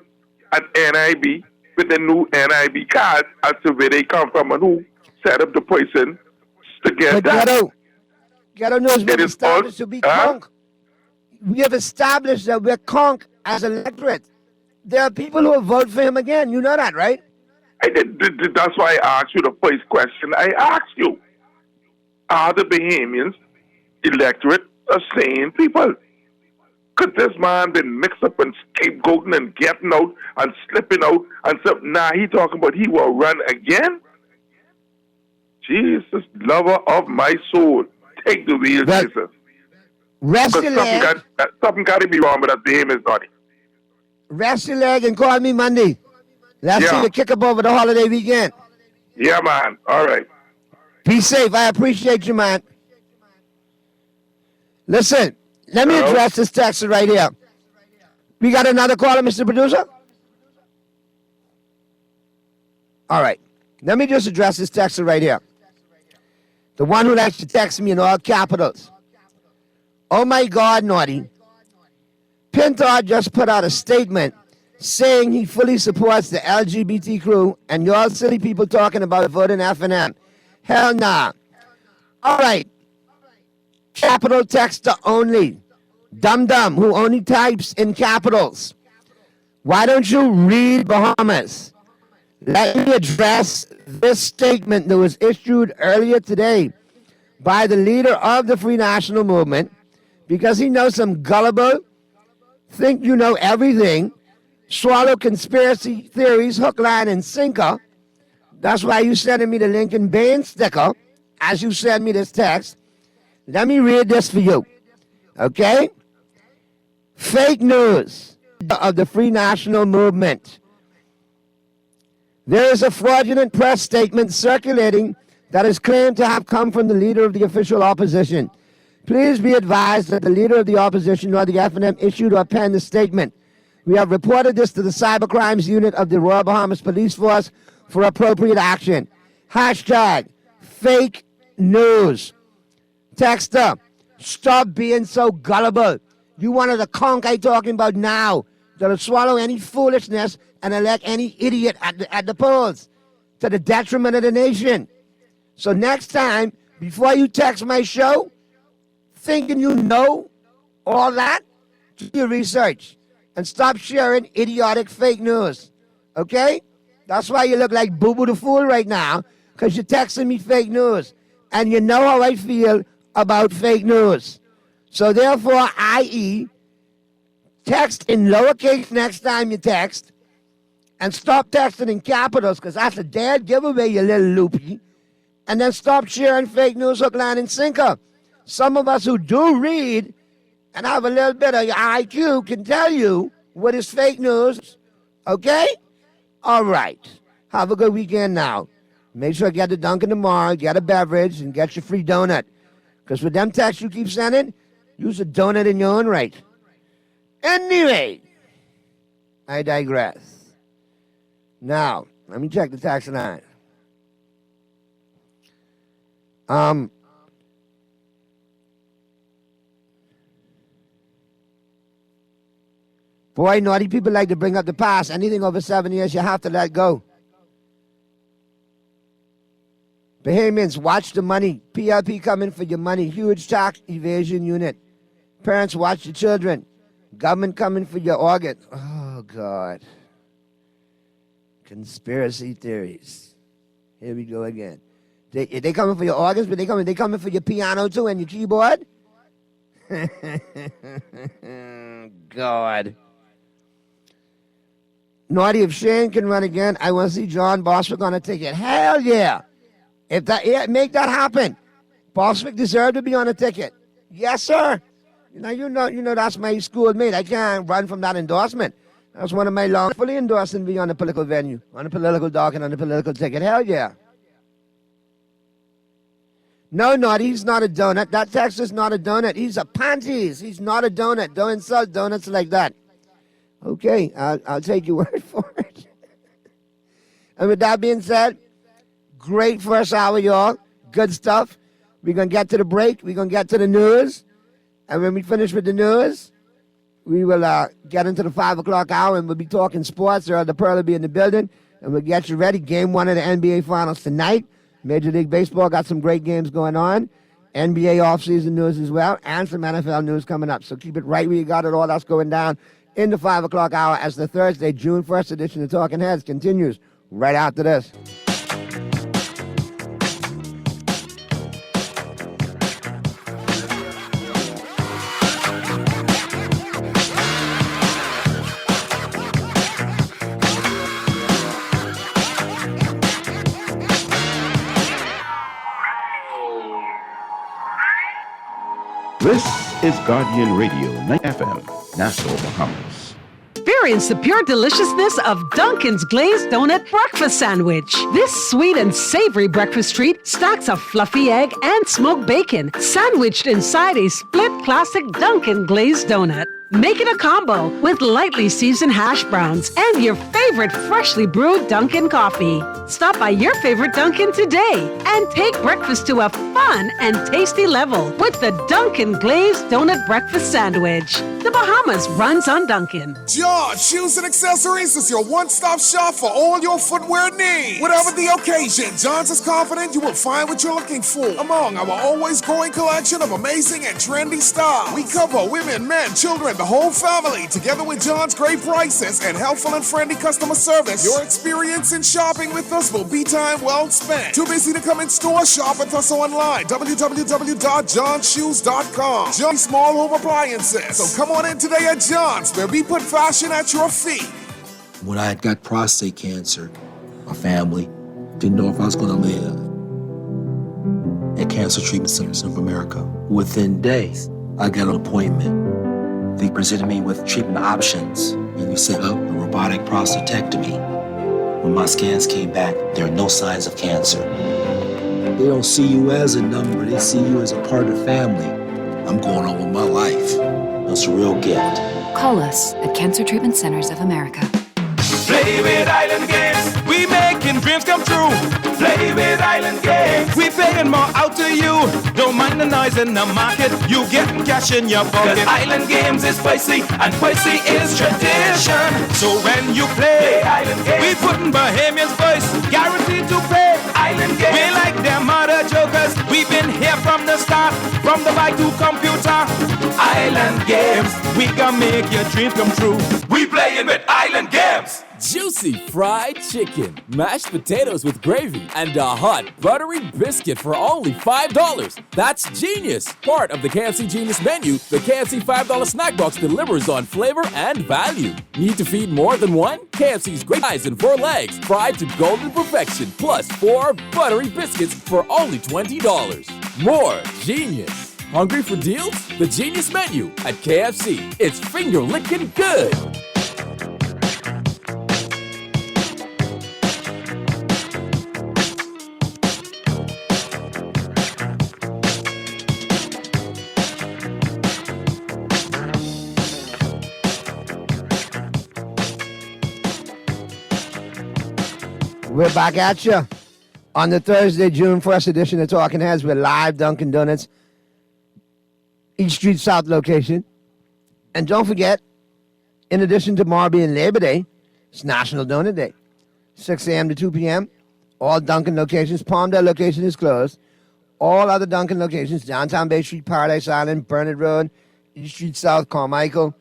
[SPEAKER 14] at NIB with the new NIB cards as to where they come from and who set up the person to get that.
[SPEAKER 4] Ghetto knows we've established to be conk. We have established that we're conk as an electorate. There are people who will vote for him again. You know that, right?
[SPEAKER 14] I did. That's why I asked you the first question I asked you. Are the Bahamians electorate a sane people? Could this man been mixed up and scapegoating and getting out and slipping out and stuff? Now he talking about he will run again? Jesus, lover of my soul, take the wheel, Jesus.
[SPEAKER 4] Rest your leg.
[SPEAKER 14] Something got to be wrong with that Bahamians, naughty.
[SPEAKER 4] Rest your leg and call me Monday. Let's see the kick up over the holiday weekend.
[SPEAKER 14] Yeah, man. All right.
[SPEAKER 4] Be safe. I appreciate you, man. Listen, let me address this text right here. We got another caller, Mr. Producer? All right. Let me just address this text right here. The one who likes to text me in all capitals. Oh, my God, Naughty. Pintar just put out a statement saying he fully supports the LGBT crew, and y'all silly people talking about voting F&M. Hell nah. All right. Capital texter only. Dum-dum, who only types in capitals. Why don't you read Bahamas? Let me address this statement that was issued earlier today by the leader of the Free National Movement, because he knows some gullible, think you know everything, swallow conspiracy theories, hook, line, and sinker. That's why you sending me the Lincoln Bain sticker as you send me this text. Let me read this for you, okay? Fake news of the Free National Movement. There is a fraudulent press statement circulating that is claimed to have come from the leader of the official opposition. Please be advised that the leader of the opposition or the F&M issued or penned the statement. We have reported this to the Cybercrimes Unit of the Royal Bahamas Police Force for appropriate action. Hashtag fake news. Texter, stop being so gullible. You one of the conk I talking about now that'll swallow any foolishness and elect any idiot at the polls to the detriment of the nation. So next time, before you text my show, thinking you know all that, do your research and stop sharing idiotic fake news. Okay? That's why you look like Boo Boo the Fool right now, because you're texting me fake news. And you know how I feel about fake news. So therefore, i.e., text in lowercase next time you text, and stop texting in capitals, because that's a dead giveaway, you little loopy. And then stop sharing fake news hook, line, and sinker. Some of us who do read and have a little bit of IQ can tell you what is fake news. Okay? All right. Have a good weekend now. Make sure you get to Dunkin' tomorrow, get a beverage, and get your free donut. Because with them texts you keep sending, use a donut in your own right. Anyway, I digress. Now, let me check the text line. Boy, naughty people like to bring up the past. Anything over 7 years, you have to let go. Bahamians, watch the money. PLP coming for your money. Huge tax evasion unit. Parents, watch your children. Government coming for your organs. Oh, God. Conspiracy theories. Here we go again. They coming for your organs, but they coming for your piano too and your keyboard? God. Naughty, if Shane can run again, I want to see John Boswick on a ticket. Hell yeah. Make that happen. Boswick deserved to be on a ticket. Yes, sir. You know that's my schoolmate. I can't run from that endorsement. That's one of my long fully endorsing me on the political venue, on the political dock, and on the political ticket. Hell yeah. No, Naughty, he's not a donut. That text is not a donut. He's a panties. He's not a donut. Don't insult donuts like that. Okay, I'll take your word for it. And with that being said, great first hour, y'all. Good stuff. We're going to get to the break. We're going to get to the news. And when we finish with the news, we will get into the 5 o'clock hour and we'll be talking sports. The Pearl will be in the building. And we'll get you ready. Game 1 of the NBA Finals tonight. Major League Baseball got some great games going on. NBA offseason news as well. And some NFL news coming up. So keep it right where you got it all. That's going down in the 5 o'clock hour as the Thursday, June 1st edition of Talking Heads continues right after this.
[SPEAKER 15] This is Guardian Radio 9 FM, Nassau, Bahamas.
[SPEAKER 7] Experience the pure deliciousness of Dunkin's Glazed Donut Breakfast Sandwich. This sweet and savory breakfast treat stacks a fluffy egg and smoked bacon, sandwiched inside a split classic Dunkin' Glazed Donut. Make it a combo with lightly seasoned hash browns and your favorite freshly brewed Dunkin' coffee. Stop by your favorite Dunkin' today and take breakfast to a fun and tasty level with the Dunkin' Glazed Donut Breakfast Sandwich. The Bahamas runs on Dunkin'.
[SPEAKER 16] John Shoes and Accessories is your one-stop shop for all your footwear needs. Whatever the occasion, John's is confident you will find what you're looking for among our always growing collection of amazing and trendy styles. We cover women, men, children, the whole family. Together with John's great prices and helpful and friendly customer service, your experience in shopping with us will be time well spent. Too busy to come in store? Shop with us online. www.johnshoes.com. John's Small Home Appliances. So come on in today at John's, where we put fashion at your feet.
[SPEAKER 17] When I had got prostate cancer, my family didn't know if I was going to live. At Cancer Treatment Centers of America, within days, I got an appointment. They presented me with treatment options, and we set up a robotic prostatectomy. When my scans came back, there are no signs of cancer. They don't see you as a number, they see you as a part of the family. I'm going on with my life. That's a real gift.
[SPEAKER 18] Call us at Cancer Treatment Centers of America.
[SPEAKER 19] Play with Island Games, we making dreams come true. Play with Island Games, we paying more out to you. Don't mind the noise in the market, you getting cash in your pocket. 'Cause Island Games is spicy, and spicy is tradition. So when you play Island Games, we putting Bahamians first, guaranteed to pay. Island Games, we like them other jokers. We've been here from the start, from the bike to computer. Island Games, we gonna make your dreams come true. We playing with Island Games.
[SPEAKER 10] juicy fried chicken, mashed potatoes with gravy, and a hot buttery biscuit for only $5. That's genius! Part of the KFC Genius menu, the KFC $5 snack box delivers on flavor and value. Need to feed more than one? KFC's great eyes and 4 legs, fried to golden perfection, plus 4 buttery biscuits for only $20. More genius! Hungry for deals? The Genius Menu at KFC. It's finger-licking good.
[SPEAKER 4] We're back at you on the Thursday, June 1st edition of Talking Heads with live Dunkin' Donuts, East Street South location. And don't forget, in addition to tomorrow being Labor Day, it's National Donut Day. 6 a.m. to 2 p.m., all Dunkin' locations. Palmdale location is closed. All other Dunkin' locations, downtown Bay Street, Paradise Island, Burnett Road, East Street South, Carmichael.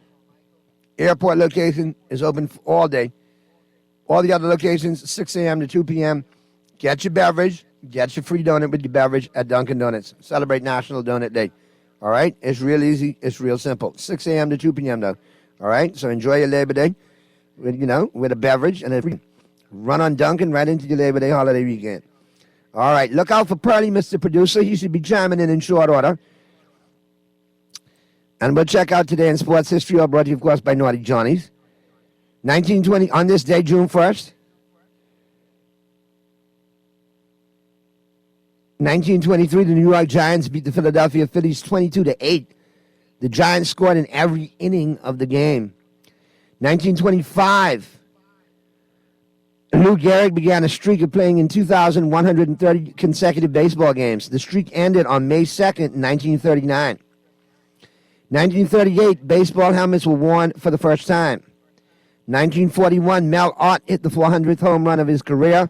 [SPEAKER 4] Airport location is open all day. All the other locations, 6 a.m. to 2 p.m. Get your beverage. Get your free donut with your beverage at Dunkin' Donuts. Celebrate National Donut Day. All right? It's real easy. It's real simple. 6 a.m. to 2 p.m. though. All right? So enjoy your Labor Day with, with a beverage and a free. Run on Dunkin' right into your Labor Day holiday weekend. All right. Look out for Pearly, Mr. Producer. He should be chiming in short order. And we'll check out today in sports history, all brought to you, of course, by Naughty Johnny's. 1920, on this day, June 1st, 1923, the New York Giants beat the Philadelphia Phillies 22-8. The Giants scored in every inning of the game. 1925, Lou Gehrig began a streak of playing in 2,130 consecutive baseball games. The streak ended on May 2nd, 1939. 1938, baseball helmets were worn for the first time. 1941, Mel Ott hit the 400th home run of his career.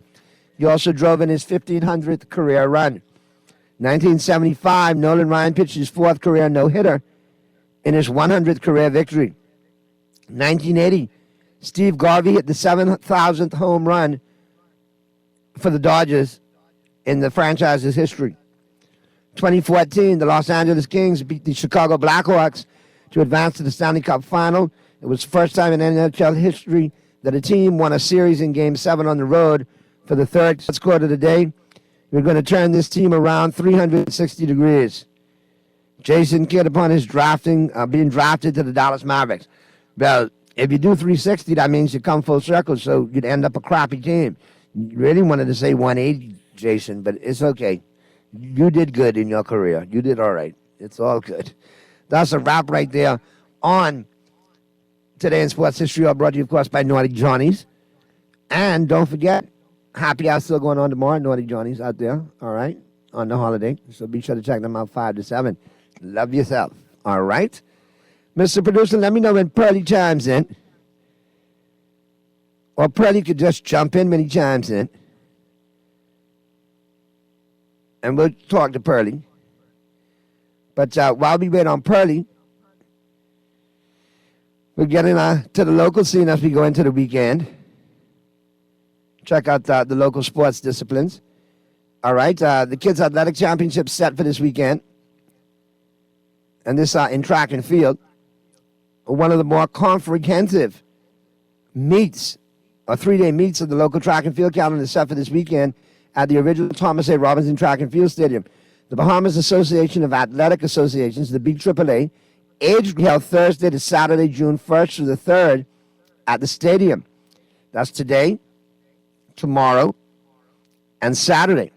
[SPEAKER 4] He also drove in his 1,500th career run. 1975, Nolan Ryan pitched his 4th career no-hitter in his 100th career victory. 1980, Steve Garvey hit the 7,000th home run for the Dodgers in the franchise's history. 2014, the Los Angeles Kings beat the Chicago Blackhawks to advance to the Stanley Cup Final. It was the first time in NHL history that a team won a series in Game 7 on the road for the third quarter of the day. We're going to turn this team around 360 degrees. Jason Kidd, upon his being drafted to the Dallas Mavericks. Well, if you do 360, that means you come full circle, so you'd end up a crappy team. You really wanted to say 180, Jason, but it's okay. You did good in your career. You did all right. It's all good. That's a wrap right there on Today in Sports History, all brought to you, of course, by Naughty Johnny's. And don't forget, happy hour still going on tomorrow. Naughty Johnny's out there, all right, on the holiday. So be sure to check them out 5 to 7. Love yourself, all right? Mr. Producer, let me know when Pearly chimes in. Or Pearly could just jump in when he chimes in. And we'll talk to Pearly. But while we wait on Pearly, we're getting to the local scene as we go into the weekend. Check out the local sports disciplines. All right, the Kids Athletic Championship set for this weekend. And this in track and field. One of the more comprehensive meets, or 3-day meets of the local track and field calendar set for this weekend at the original Thomas A. Robinson Track and Field Stadium. The Bahamas Association of Athletic Associations, the BAAA, age held Thursday to Saturday, June 1st through the 3rd at the stadium. That's today, tomorrow, and Saturday.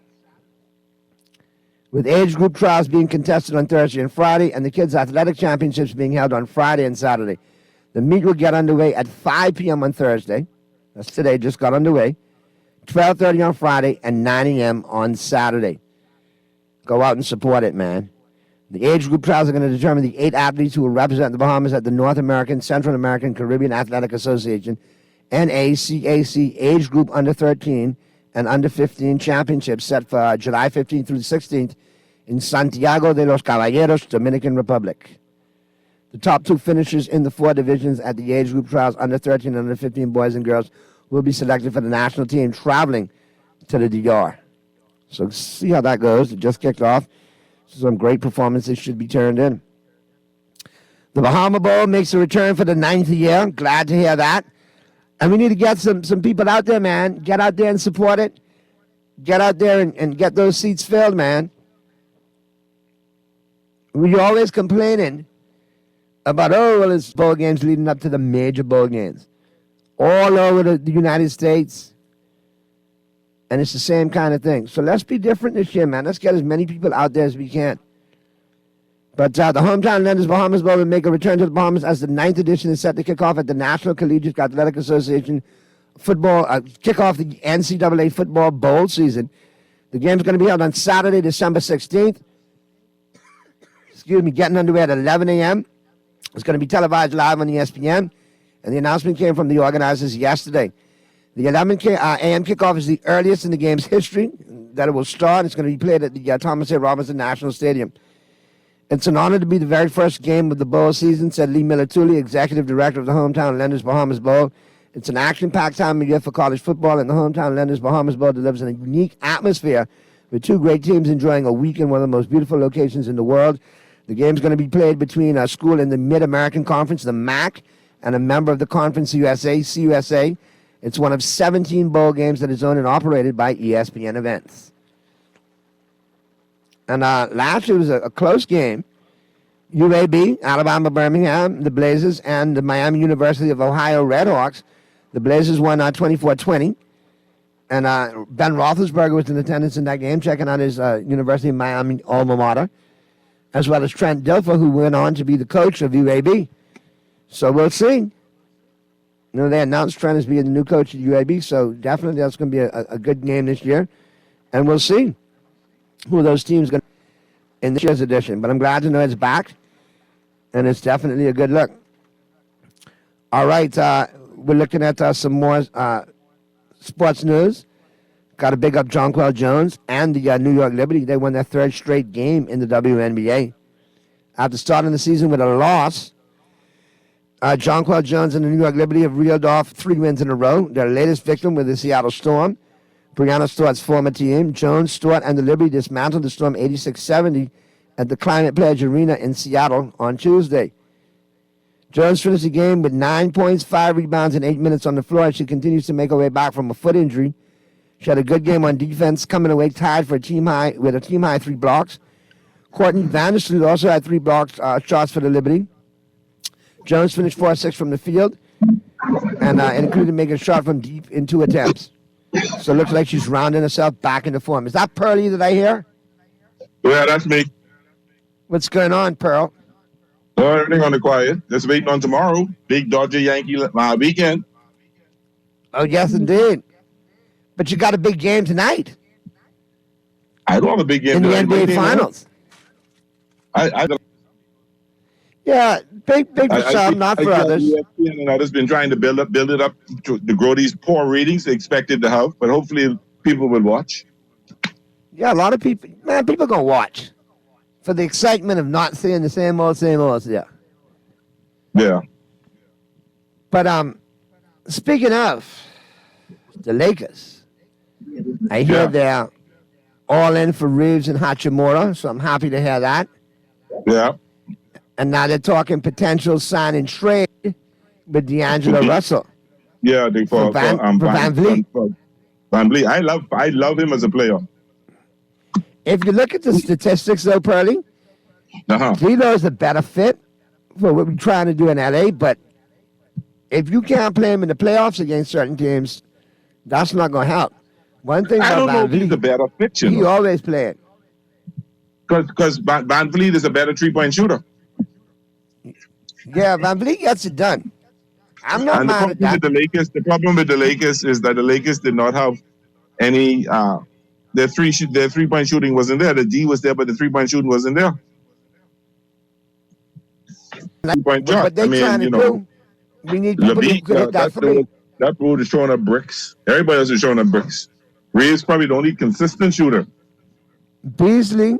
[SPEAKER 4] With age group trials being contested on Thursday and Friday, and the Kids Athletic Championships being held on Friday and Saturday. The meet will get underway at 5 p.m. on Thursday. That's today, just got underway. 12:30 on Friday, and 9 a.m. on Saturday. Go out and support it, man. The age group trials are going to determine the 8 athletes who will represent the Bahamas at the North American, Central American, Caribbean Athletic Association, NACAC Age Group Under 13 and Under 15 Championships set for July 15th through the 16th in Santiago de los Caballeros, Dominican Republic. The top 2 finishers in the 4 divisions at the age group trials Under 13 and Under 15 boys and girls will be selected for the national team traveling to the DR. So see how that goes. It just kicked off. Some great performances should be turned in. The Bahama Bowl makes a return for the 9th year. Glad to hear that. And we need to get some people out there, man. Get out there and support it. Get out there and get those seats filled, man. We're always complaining about, it's bowl games leading up to the major bowl games. All over the United States. And it's the same kind of thing. So let's be different this year, man. Let's get as many people out there as we can. But the Hometown Lenders Bahamas Bowl will make a return to the Bahamas as the 9th edition is set to kick off at the National Collegiate Athletic Association football, kick off the NCAA football bowl season. The game's going to be held on Saturday, December 16th. Getting underway at 11 a.m. It's going to be televised live on ESPN. And the announcement came from the organizers yesterday. The 11 a.m. kickoff is the earliest in the game's history that it will start. It's going to be played at the Thomas A. Robinson National Stadium. It's an honor to be the very first game of the bowl season, said Lee Miller-Tooley, executive director of the Hometown Lenders Bahamas Bowl. It's an action-packed time of year for college football, and the Hometown Lenders Bahamas Bowl delivers a unique atmosphere with two great teams enjoying a week in one of the most beautiful locations in the world. The game's going to be played between a school in the Mid-American Conference, the MAC, and a member of the Conference USA, CUSA. It's one of 17 bowl games that is owned and operated by ESPN Events. And last year was a close game. UAB, Alabama Birmingham, the Blazers, and the Miami University of Ohio Redhawks. The Blazers won 24-20. And Ben Roethlisberger was in attendance in that game, checking out his University of Miami alma mater, as well as Trent Dilfer, who went on to be the coach of UAB. So we'll see. They announced Trent as being the new coach at UAB, so definitely that's going to be a good game this year. And we'll see who those teams going to in this year's edition. But I'm glad to know it's back, and it's definitely a good look. All right, we're looking at some more sports news. Got to big up Jonquel Jones and the New York Liberty. They won their third straight game in the WNBA. After starting the season with a loss, Jonquel Jones and the New York Liberty have reeled off 3 wins in a row. Their latest victim was the Seattle Storm, Brianna Stewart's former team. Jones, Stewart, and the Liberty dismantled the Storm 86-70 at the Climate Pledge Arena in Seattle on Tuesday. Jones finished the game with 9 points, 5 rebounds, and 8 minutes on the floor. She continues to make her way back from a foot injury. She had a good game on defense, coming away tied for a team high 3 blocks. Courtney Vandersloot also had 3 blocked shots for the Liberty. Jones finished 4-6 from the field, and included making a shot from deep in 2 attempts. So it looks like she's rounding herself back into form. Is that Pearlie that I hear?
[SPEAKER 14] Yeah, that's me.
[SPEAKER 4] What's going on, Pearl?
[SPEAKER 14] Oh, everything on the quiet. Just waiting on tomorrow. Big Dodger Yankee weekend.
[SPEAKER 4] Oh, yes, indeed. But you got a big game tonight.
[SPEAKER 14] I don't have a big game
[SPEAKER 4] in the
[SPEAKER 14] tonight.
[SPEAKER 4] NBA Finals.
[SPEAKER 14] I
[SPEAKER 4] big for some, not for others.
[SPEAKER 14] And I've just been trying to build it up to grow these poor ratings they expected to have, but hopefully people will watch.
[SPEAKER 4] Yeah, a lot of people, people gonna watch for the excitement of not seeing the same old. Yeah.
[SPEAKER 14] Yeah.
[SPEAKER 4] But speaking of the Lakers, I hear they're all in for Reeves and Hachimura, so I'm happy to hear that.
[SPEAKER 14] Yeah.
[SPEAKER 4] And now they're talking potential sign and trade with D'Angelo Russell.
[SPEAKER 14] Yeah, for
[SPEAKER 4] Van Vliet.
[SPEAKER 14] Van Vliet. I love him as a player.
[SPEAKER 4] If you look at the statistics, though, Pearlie, D'Lo is a better fit for what we're trying to do in LA. But if you can't play him in the playoffs against certain teams, that's not going to help. One thing
[SPEAKER 14] I
[SPEAKER 4] about
[SPEAKER 14] don't know
[SPEAKER 4] Van
[SPEAKER 14] if he's
[SPEAKER 4] Vliet,
[SPEAKER 14] a better fit,
[SPEAKER 4] he always playing.
[SPEAKER 14] Because Van Vliet is a better 3-point shooter.
[SPEAKER 4] Yeah, Van Vliet gets it done. I'm not mad at that.
[SPEAKER 14] The problem with the Lakers is that the Lakers did not have any. Their 3-point shooting wasn't there. The D was there, but the 3-point shooting wasn't there. 3-point shot.
[SPEAKER 4] What they trying to do, we need people who could hit that three.
[SPEAKER 14] That road is showing up bricks. Everybody else is showing up bricks. Reeves probably the only consistent shooter.
[SPEAKER 4] Beasley,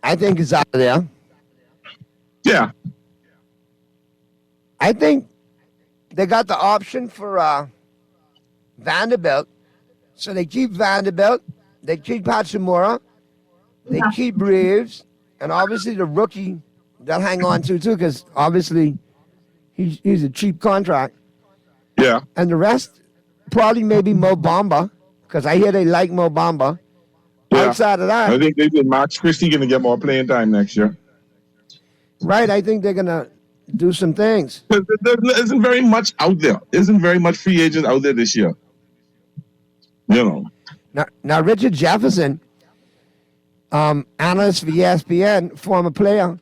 [SPEAKER 4] I think, is out there.
[SPEAKER 14] Yeah.
[SPEAKER 4] I think they got the option for Vanderbilt. So they keep Vanderbilt, they keep Hachimura, they keep Reeves, and obviously the rookie they'll hang on to too, because obviously he's a cheap contract.
[SPEAKER 1] Yeah.
[SPEAKER 4] And the rest probably maybe Mo Bamba, because I hear they like Mo Bamba.
[SPEAKER 1] Yeah.
[SPEAKER 4] Outside of that,
[SPEAKER 1] I think they said Max Christie going to get more playing time next year.
[SPEAKER 4] right? I think they're gonna do some things.
[SPEAKER 1] There isn't very much out there. Isn't very much free agents out there this year. You know.
[SPEAKER 4] Now Richard Jefferson, analyst for ESPN, former player,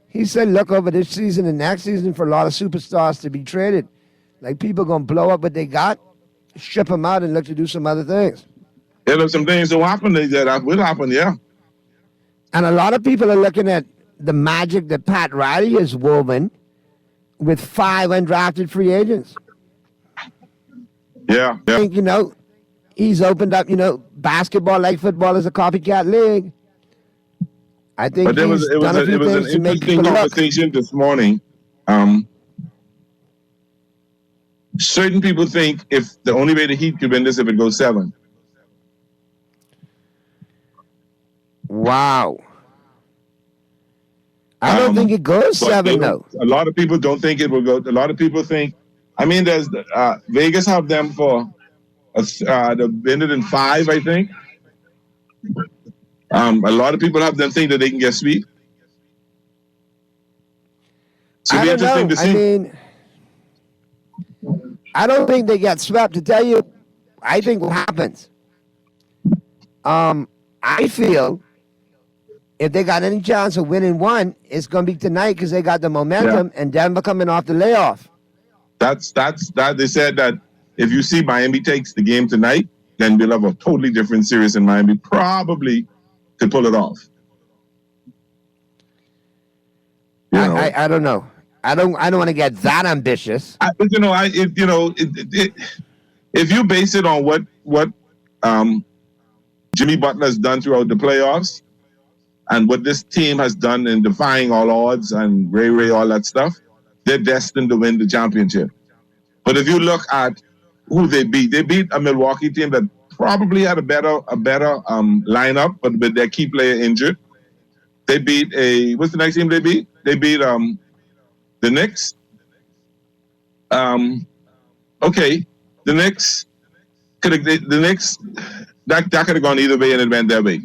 [SPEAKER 4] he said, look over this season and next season for a lot of superstars to be traded. Like people gonna blow up what they got, ship them out, and look to do some other things.
[SPEAKER 1] Yeah, there's some things that happen that will happen, yeah.
[SPEAKER 4] And a lot of people are looking at the magic that Pat Riley has woven with 5 undrafted free agents.
[SPEAKER 1] Yeah.
[SPEAKER 4] I think, he's opened up, basketball like football is a copycat league. I think
[SPEAKER 1] But it was an interesting conversation this morning. Certain people think if the only way the Heat could win this if it goes 7.
[SPEAKER 4] Wow. I don't think it goes 7 though.
[SPEAKER 1] A lot of people don't think it will go. A lot of people think. I mean, there's Vegas have them for the win it in 5. I think. A lot of people have them think that they can get sweep. So
[SPEAKER 4] I don't know. I mean, I don't think they get swept. To tell you, I think what happens. I feel if they got any chance of winning one, it's going to be tonight because they got the momentum and Denver coming off the layoff.
[SPEAKER 1] That's that. They said that if you see Miami takes the game tonight, then we'll have a totally different series, and Miami probably could pull it off.
[SPEAKER 4] I don't know. I don't want to get that ambitious.
[SPEAKER 1] If you base it on what Jimmy Butler has done throughout the playoffs, and what this team has done in defying all odds and Ray, all that stuff, they're destined to win the championship. But if you look at who they beat a Milwaukee team that probably had a better lineup, but with their key player injured. They beat what's the next team they beat? They beat the Knicks. Okay, the Knicks that could have gone either way and it went their way.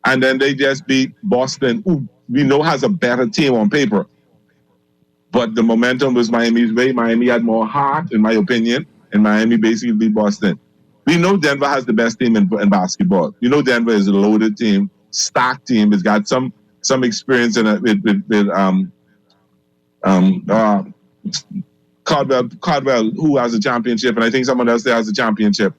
[SPEAKER 1] And then they just beat Boston, who we know has a better team on paper. But the momentum was Miami's way. Miami had more heart, in my opinion, and Miami basically beat Boston. We know Denver has the best team in basketball. You know Denver is a loaded team, stacked team. It's got some experience in it with Caldwell, who has a championship, and I think someone else there has a championship.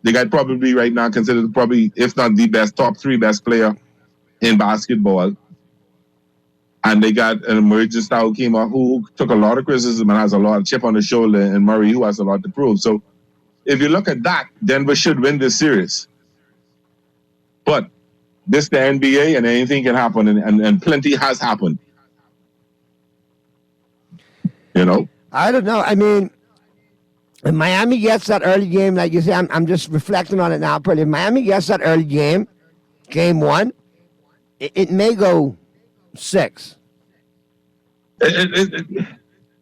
[SPEAKER 1] They got probably right now considered probably, if not the best, top 3 best player in basketball. And they got an emerging star who came up, who took a lot of criticism and has a lot of chip on the shoulder, and Murray, who has a lot to prove. So if you look at that, Denver should win this series. But this the NBA, and anything can happen, and plenty has happened. You know?
[SPEAKER 4] I don't know. I mean, if Miami gets that early game, like you say, I'm just reflecting on it now. If Miami gets that early game, game 1, it may go 6.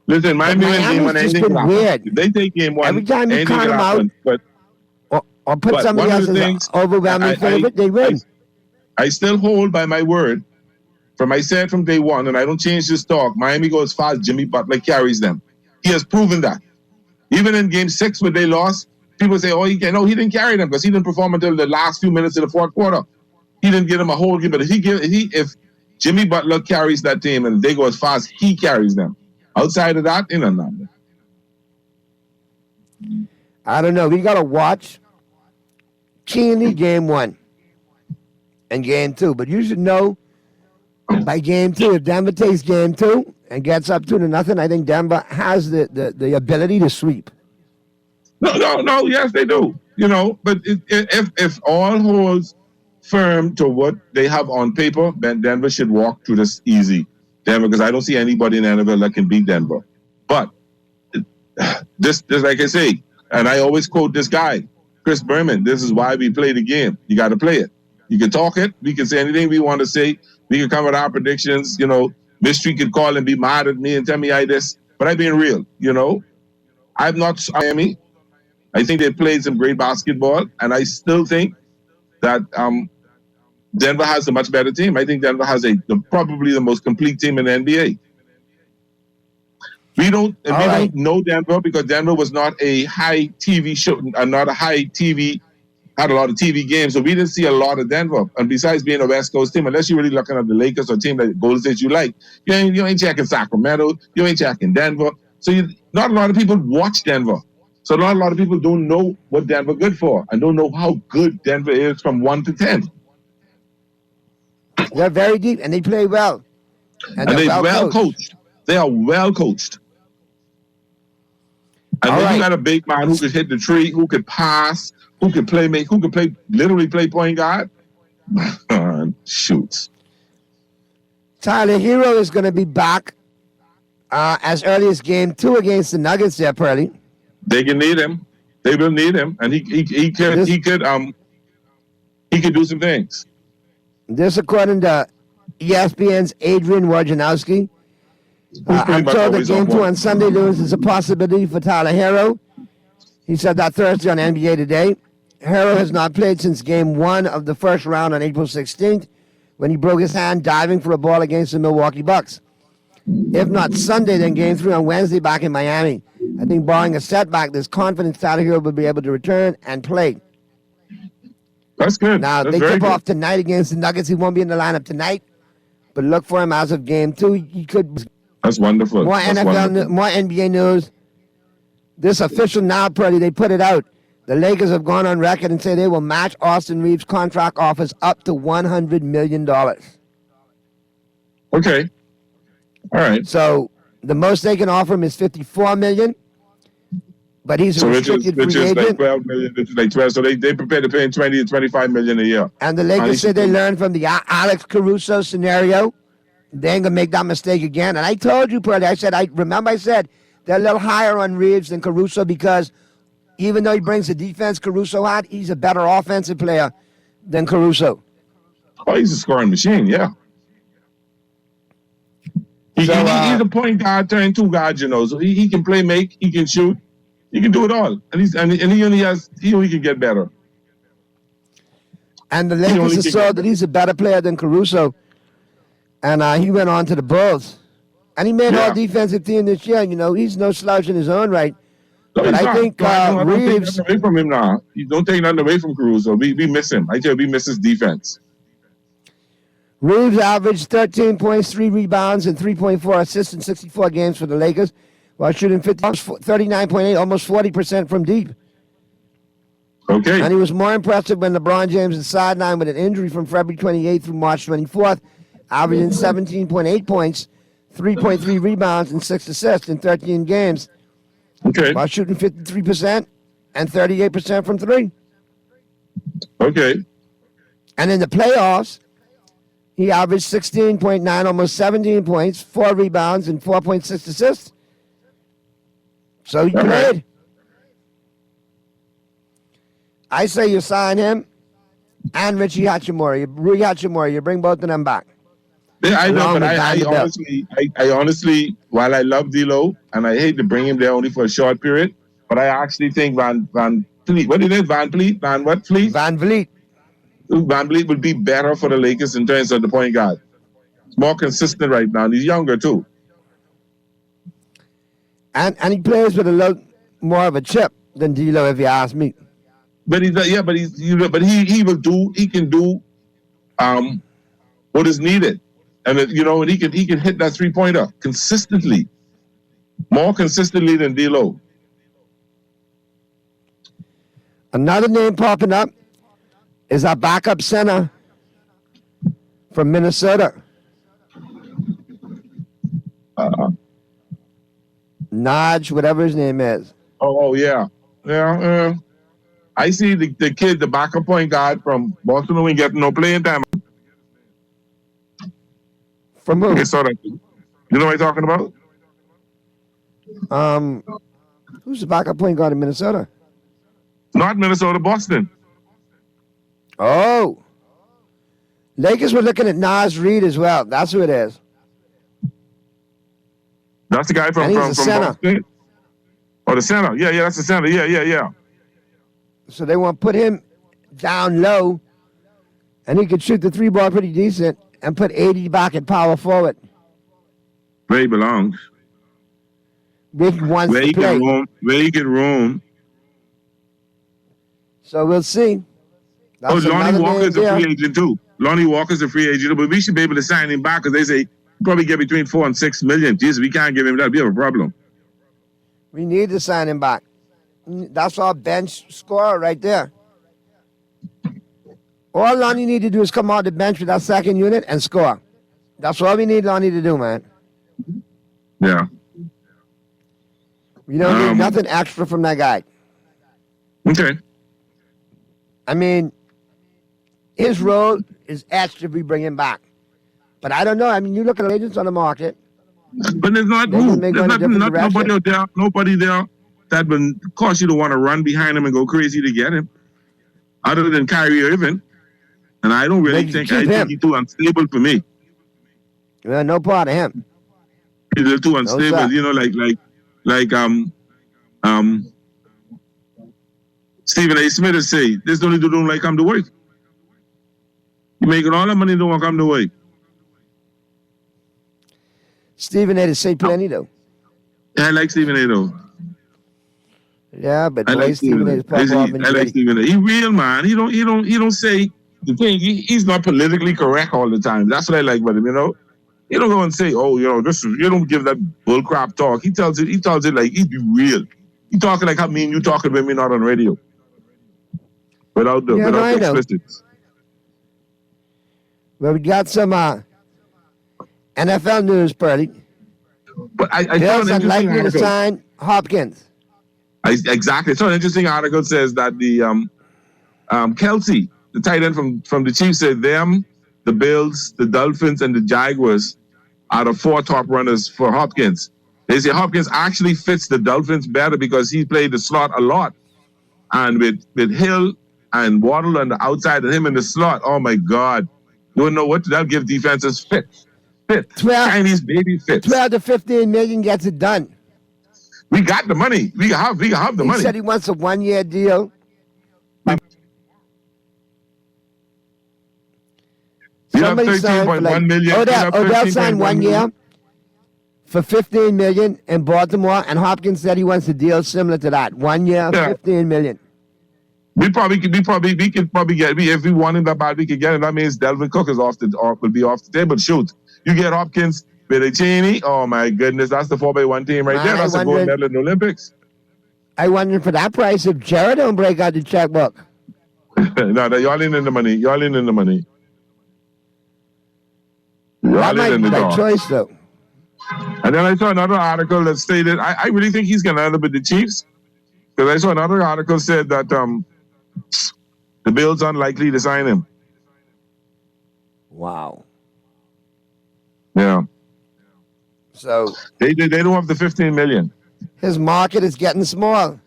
[SPEAKER 1] Listen, Miami wins game 1. Anything can happen. Weird. If they take game 1,
[SPEAKER 4] every time you count them out, or put somebody else as an overwhelming favorite, they win.
[SPEAKER 1] I still hold by my word. From I said from day 1, and I don't change this talk. Miami goes as far as Jimmy Butler carries them. He has proven that. Even in game 6 when they lost, people say, he didn't carry them because he didn't perform until the last few minutes of the fourth quarter. He didn't give them a whole game, but if Jimmy Butler carries that team and they go as far as he carries them, outside of that, nothing.
[SPEAKER 4] I don't know. We got to watch keenly game 1 and game 2, but you should know by game 2, if Denver takes game 2 and gets up 2-0, I think Denver has the ability to sweep.
[SPEAKER 1] No. Yes, they do. But if all holds firm to what they have on paper, then Denver should walk through this easy. Denver, because I don't see anybody in the NFL that can beat Denver. But Just like I say, and I always quote this guy, Chris Berman. This is why we play the game. You got to play it. You can talk it. We can say anything we want to say. We can come with our predictions. You know, Mystery could call and be mad at me and tell me I this, but I'm being real. You know, I'm not Miami. I think they played some great basketball, and I still think that Denver has a much better team. I think Denver has probably the most complete team in the NBA. We don't know Denver because Denver was not a high TV show, not a high TV, had a lot of TV games, so we didn't see a lot of Denver. And besides being a West Coast team, unless you're really looking at the Lakers or a team like Golden State you like, you ain't checking Sacramento, you ain't checking Denver. So not a lot of people watch Denver. So not a lot of people don't know what Denver good for and don't know how good Denver is from 1 to 10.
[SPEAKER 4] They're very deep and they play well.
[SPEAKER 1] And they're well coached. They are well coached. And then you got a big man who could hit the tree, who could pass, who could literally play point guard. Shoots.
[SPEAKER 4] Tyler Hero is going to be back as early as game 2 against the Nuggets there, Pearly.
[SPEAKER 1] They can need him. They will need him, and he could do some things.
[SPEAKER 4] This according to ESPN's Adrian Wojnarowski. I'm told that game 2 on Sunday, Lewis, is a possibility for Tyler Hero. He said that Thursday on NBA Today. Hero has not played since game 1 of the first round on April 16th when he broke his hand diving for a ball against the Milwaukee Bucks. If not Sunday, then game 3 on Wednesday back in Miami. I think barring a setback, there's confidence Tyler Hero will be able to return and play.
[SPEAKER 1] That's good.
[SPEAKER 4] Now,
[SPEAKER 1] That's
[SPEAKER 4] they
[SPEAKER 1] very
[SPEAKER 4] tip
[SPEAKER 1] good.
[SPEAKER 4] off tonight against the Nuggets. He won't be in the lineup tonight, but look for him as of game 2. He could.
[SPEAKER 1] That's wonderful.
[SPEAKER 4] More
[SPEAKER 1] That's
[SPEAKER 4] NFL,
[SPEAKER 1] wonderful.
[SPEAKER 4] more NBA news. This official now, Purdy, they put it out. The Lakers have gone on record and say they will match Austin Reeves' contract offers up to $100 million.
[SPEAKER 1] Okay. All right.
[SPEAKER 4] So the most they can offer him is $54 million, but he's a restricted
[SPEAKER 1] which
[SPEAKER 4] free
[SPEAKER 1] is
[SPEAKER 4] agent.
[SPEAKER 1] like 12 million, which is like 12. So they prepared to pay him 20 to 25 million a year.
[SPEAKER 4] And the Lakers said they learned from the Alex Caruso scenario. They ain't gonna make that mistake again. And I told you, Purdy, I said they're a little higher on Reeves than Caruso because even though he brings the defense Caruso had, he's a better offensive player than Caruso.
[SPEAKER 1] Oh, he's a scoring machine, yeah. He's a point guard turned 2 guard, you know. So he can play, make, he can shoot, he can do it all, and he only can get better.
[SPEAKER 4] And the Lakers saw that he's a better player than Caruso, and he went on to the Bulls, and he made all defensive team this year. You know, he's no slouch in his own right.
[SPEAKER 1] No,
[SPEAKER 4] but I think Reeves.
[SPEAKER 1] Don't take nothing away from him now. You don't take nothing away from Caruso. We miss him. I tell you, we miss his defense.
[SPEAKER 4] Reeves averaged 13 points, 3 rebounds, and 3.4 assists in 64 games for the Lakers, while shooting 39.8, almost 40% from deep.
[SPEAKER 1] Okay.
[SPEAKER 4] And he was more impressive when LeBron James was sidelined with an injury from February 28th through March 24th, averaging 17.8 points, 3.3 rebounds, and 6 assists in 13 games.
[SPEAKER 1] Okay.
[SPEAKER 4] While shooting 53% and 38% from 3.
[SPEAKER 1] Okay.
[SPEAKER 4] And in the playoffs, he averaged 16.9, almost 17 points, 4 rebounds, and 4.6 assists. So he played. I say you sign him and Rui Hachimura. You bring both of them back.
[SPEAKER 1] Yeah, I know, but I honestly, while I love D'Lo, and I hate to bring him there only for a short period, but I actually think Van Vliet, what is it, Van Vliet? Van what Vliet?
[SPEAKER 4] Van Vliet.
[SPEAKER 1] Van Vliet would be better for the Lakers in terms of the point guard. He's more consistent right now, and he's younger too.
[SPEAKER 4] And he plays with a little more of a chip than D'Lo, if you ask me.
[SPEAKER 1] But he can do what is needed. And and he can hit that 3-pointer consistently, more consistently than D'Lo.
[SPEAKER 4] Another name popping up is our backup center from Minnesota. Naj, whatever his name is.
[SPEAKER 1] Oh yeah. I see the kid, the backup point guard from Boston, who ain't getting no playing time.
[SPEAKER 4] From who?
[SPEAKER 1] You know what I'm talking about?
[SPEAKER 4] Who's the backup point guard in Minnesota?
[SPEAKER 1] Not Minnesota, Boston.
[SPEAKER 4] Oh. Lakers were looking at Nas Reed as well. That's who it is.
[SPEAKER 1] That's the guy from
[SPEAKER 4] And he's a center.
[SPEAKER 1] Boston. Oh, the center. Yeah, that's the center. Yeah.
[SPEAKER 4] So they want to put him down low, and he could shoot the three ball pretty decent, and put 80 back at power forward.
[SPEAKER 1] Where he belongs.
[SPEAKER 4] Where he wants
[SPEAKER 1] Where
[SPEAKER 4] to
[SPEAKER 1] he
[SPEAKER 4] play.
[SPEAKER 1] can roam. Where he can roam.
[SPEAKER 4] So we'll see. That's
[SPEAKER 1] Lonnie
[SPEAKER 4] another
[SPEAKER 1] Walker's
[SPEAKER 4] name
[SPEAKER 1] a
[SPEAKER 4] there.
[SPEAKER 1] free agent too. Lonnie Walker's a free agent, but we should be able to sign him back because they say probably get between 4 and 6 million. Jesus, we can't give him that. We have a problem.
[SPEAKER 4] We need to sign him back. That's our bench scorer right there. All Lonnie need to do is come out the bench with that second unit and score. That's all we need Lonnie to do, man.
[SPEAKER 1] Yeah.
[SPEAKER 4] We don't need nothing extra from that guy.
[SPEAKER 1] Okay.
[SPEAKER 4] I mean, his role is extra we bring him back. But I don't know. I mean, you look at agents on the market.
[SPEAKER 1] But there's not
[SPEAKER 4] They may go in a different direction.
[SPEAKER 1] nobody there that will cause you to want to run behind him and go crazy to get him. Other than Kyrie Irving. And I don't really think he's too unstable for me.
[SPEAKER 4] Well, no part of him.
[SPEAKER 1] He's a little too unstable,
[SPEAKER 4] sir.
[SPEAKER 1] you know, like Stephen A. Smith is say, this don't do like come to work. You making all the money don't want to come to work.
[SPEAKER 4] Stephen A. to say plenty, though.
[SPEAKER 1] Yeah, I like Stephen A. though.
[SPEAKER 4] Yeah, but
[SPEAKER 1] I
[SPEAKER 4] the way
[SPEAKER 1] like
[SPEAKER 4] Stephen A. is pop off and
[SPEAKER 1] I like Stephen A. He real, man. He don't say the thing. He's not politically correct all the time. That's what I like about him, you know. He don't go and say, oh, you know, this is, you don't give that bullcrap talk. He tells it like he be real. He talking like how me and you talking when we're not on radio. Without the explicits.
[SPEAKER 4] Well, we got some NFL news, Purdy.
[SPEAKER 1] But I
[SPEAKER 4] Bills
[SPEAKER 1] saw an interesting
[SPEAKER 4] unlikely to
[SPEAKER 1] article.
[SPEAKER 4] sign Hopkins.
[SPEAKER 1] Exactly. So an interesting article says that the Kelsey, the tight end from the Chiefs, said them, the Bills, the Dolphins, and the Jaguars are the 4 top runners for Hopkins. They say Hopkins actually fits the Dolphins better because he played the slot a lot. And with Hill and Waddle on the outside and him in the slot, oh my God. You don't know what that'll give defenses fit.
[SPEAKER 4] 12,
[SPEAKER 1] Chinese baby fit.
[SPEAKER 4] 12 to 15 million gets it done.
[SPEAKER 1] We got the money. We have the money.
[SPEAKER 4] He said he wants a 1-year deal. Somebody signed for like,
[SPEAKER 1] 13.1 million.
[SPEAKER 4] Odell signed 1 year for $15 million in Baltimore, and Hopkins said he wants a deal similar to that. 1 year, $15 million.
[SPEAKER 1] We could probably get if we wanted that bad, we could get it. That means Delvin Cook is will be off the table. Shoot, you get Hopkins with a Cheney. Oh my goodness, that's the 4x1 team right there. That's a gold medal in the Olympics.
[SPEAKER 4] I wonder for that price if Jared don't break out the checkbook.
[SPEAKER 1] No, y'all in the money. Y'all in the money.
[SPEAKER 4] That might be my choice though.
[SPEAKER 1] And then I saw another article that stated I really think he's gonna end up with the Chiefs. Because I saw another article said that the Bills unlikely to sign him.
[SPEAKER 4] Wow.
[SPEAKER 1] Yeah.
[SPEAKER 4] So
[SPEAKER 1] they don't have the 15 million.
[SPEAKER 4] His market is getting small.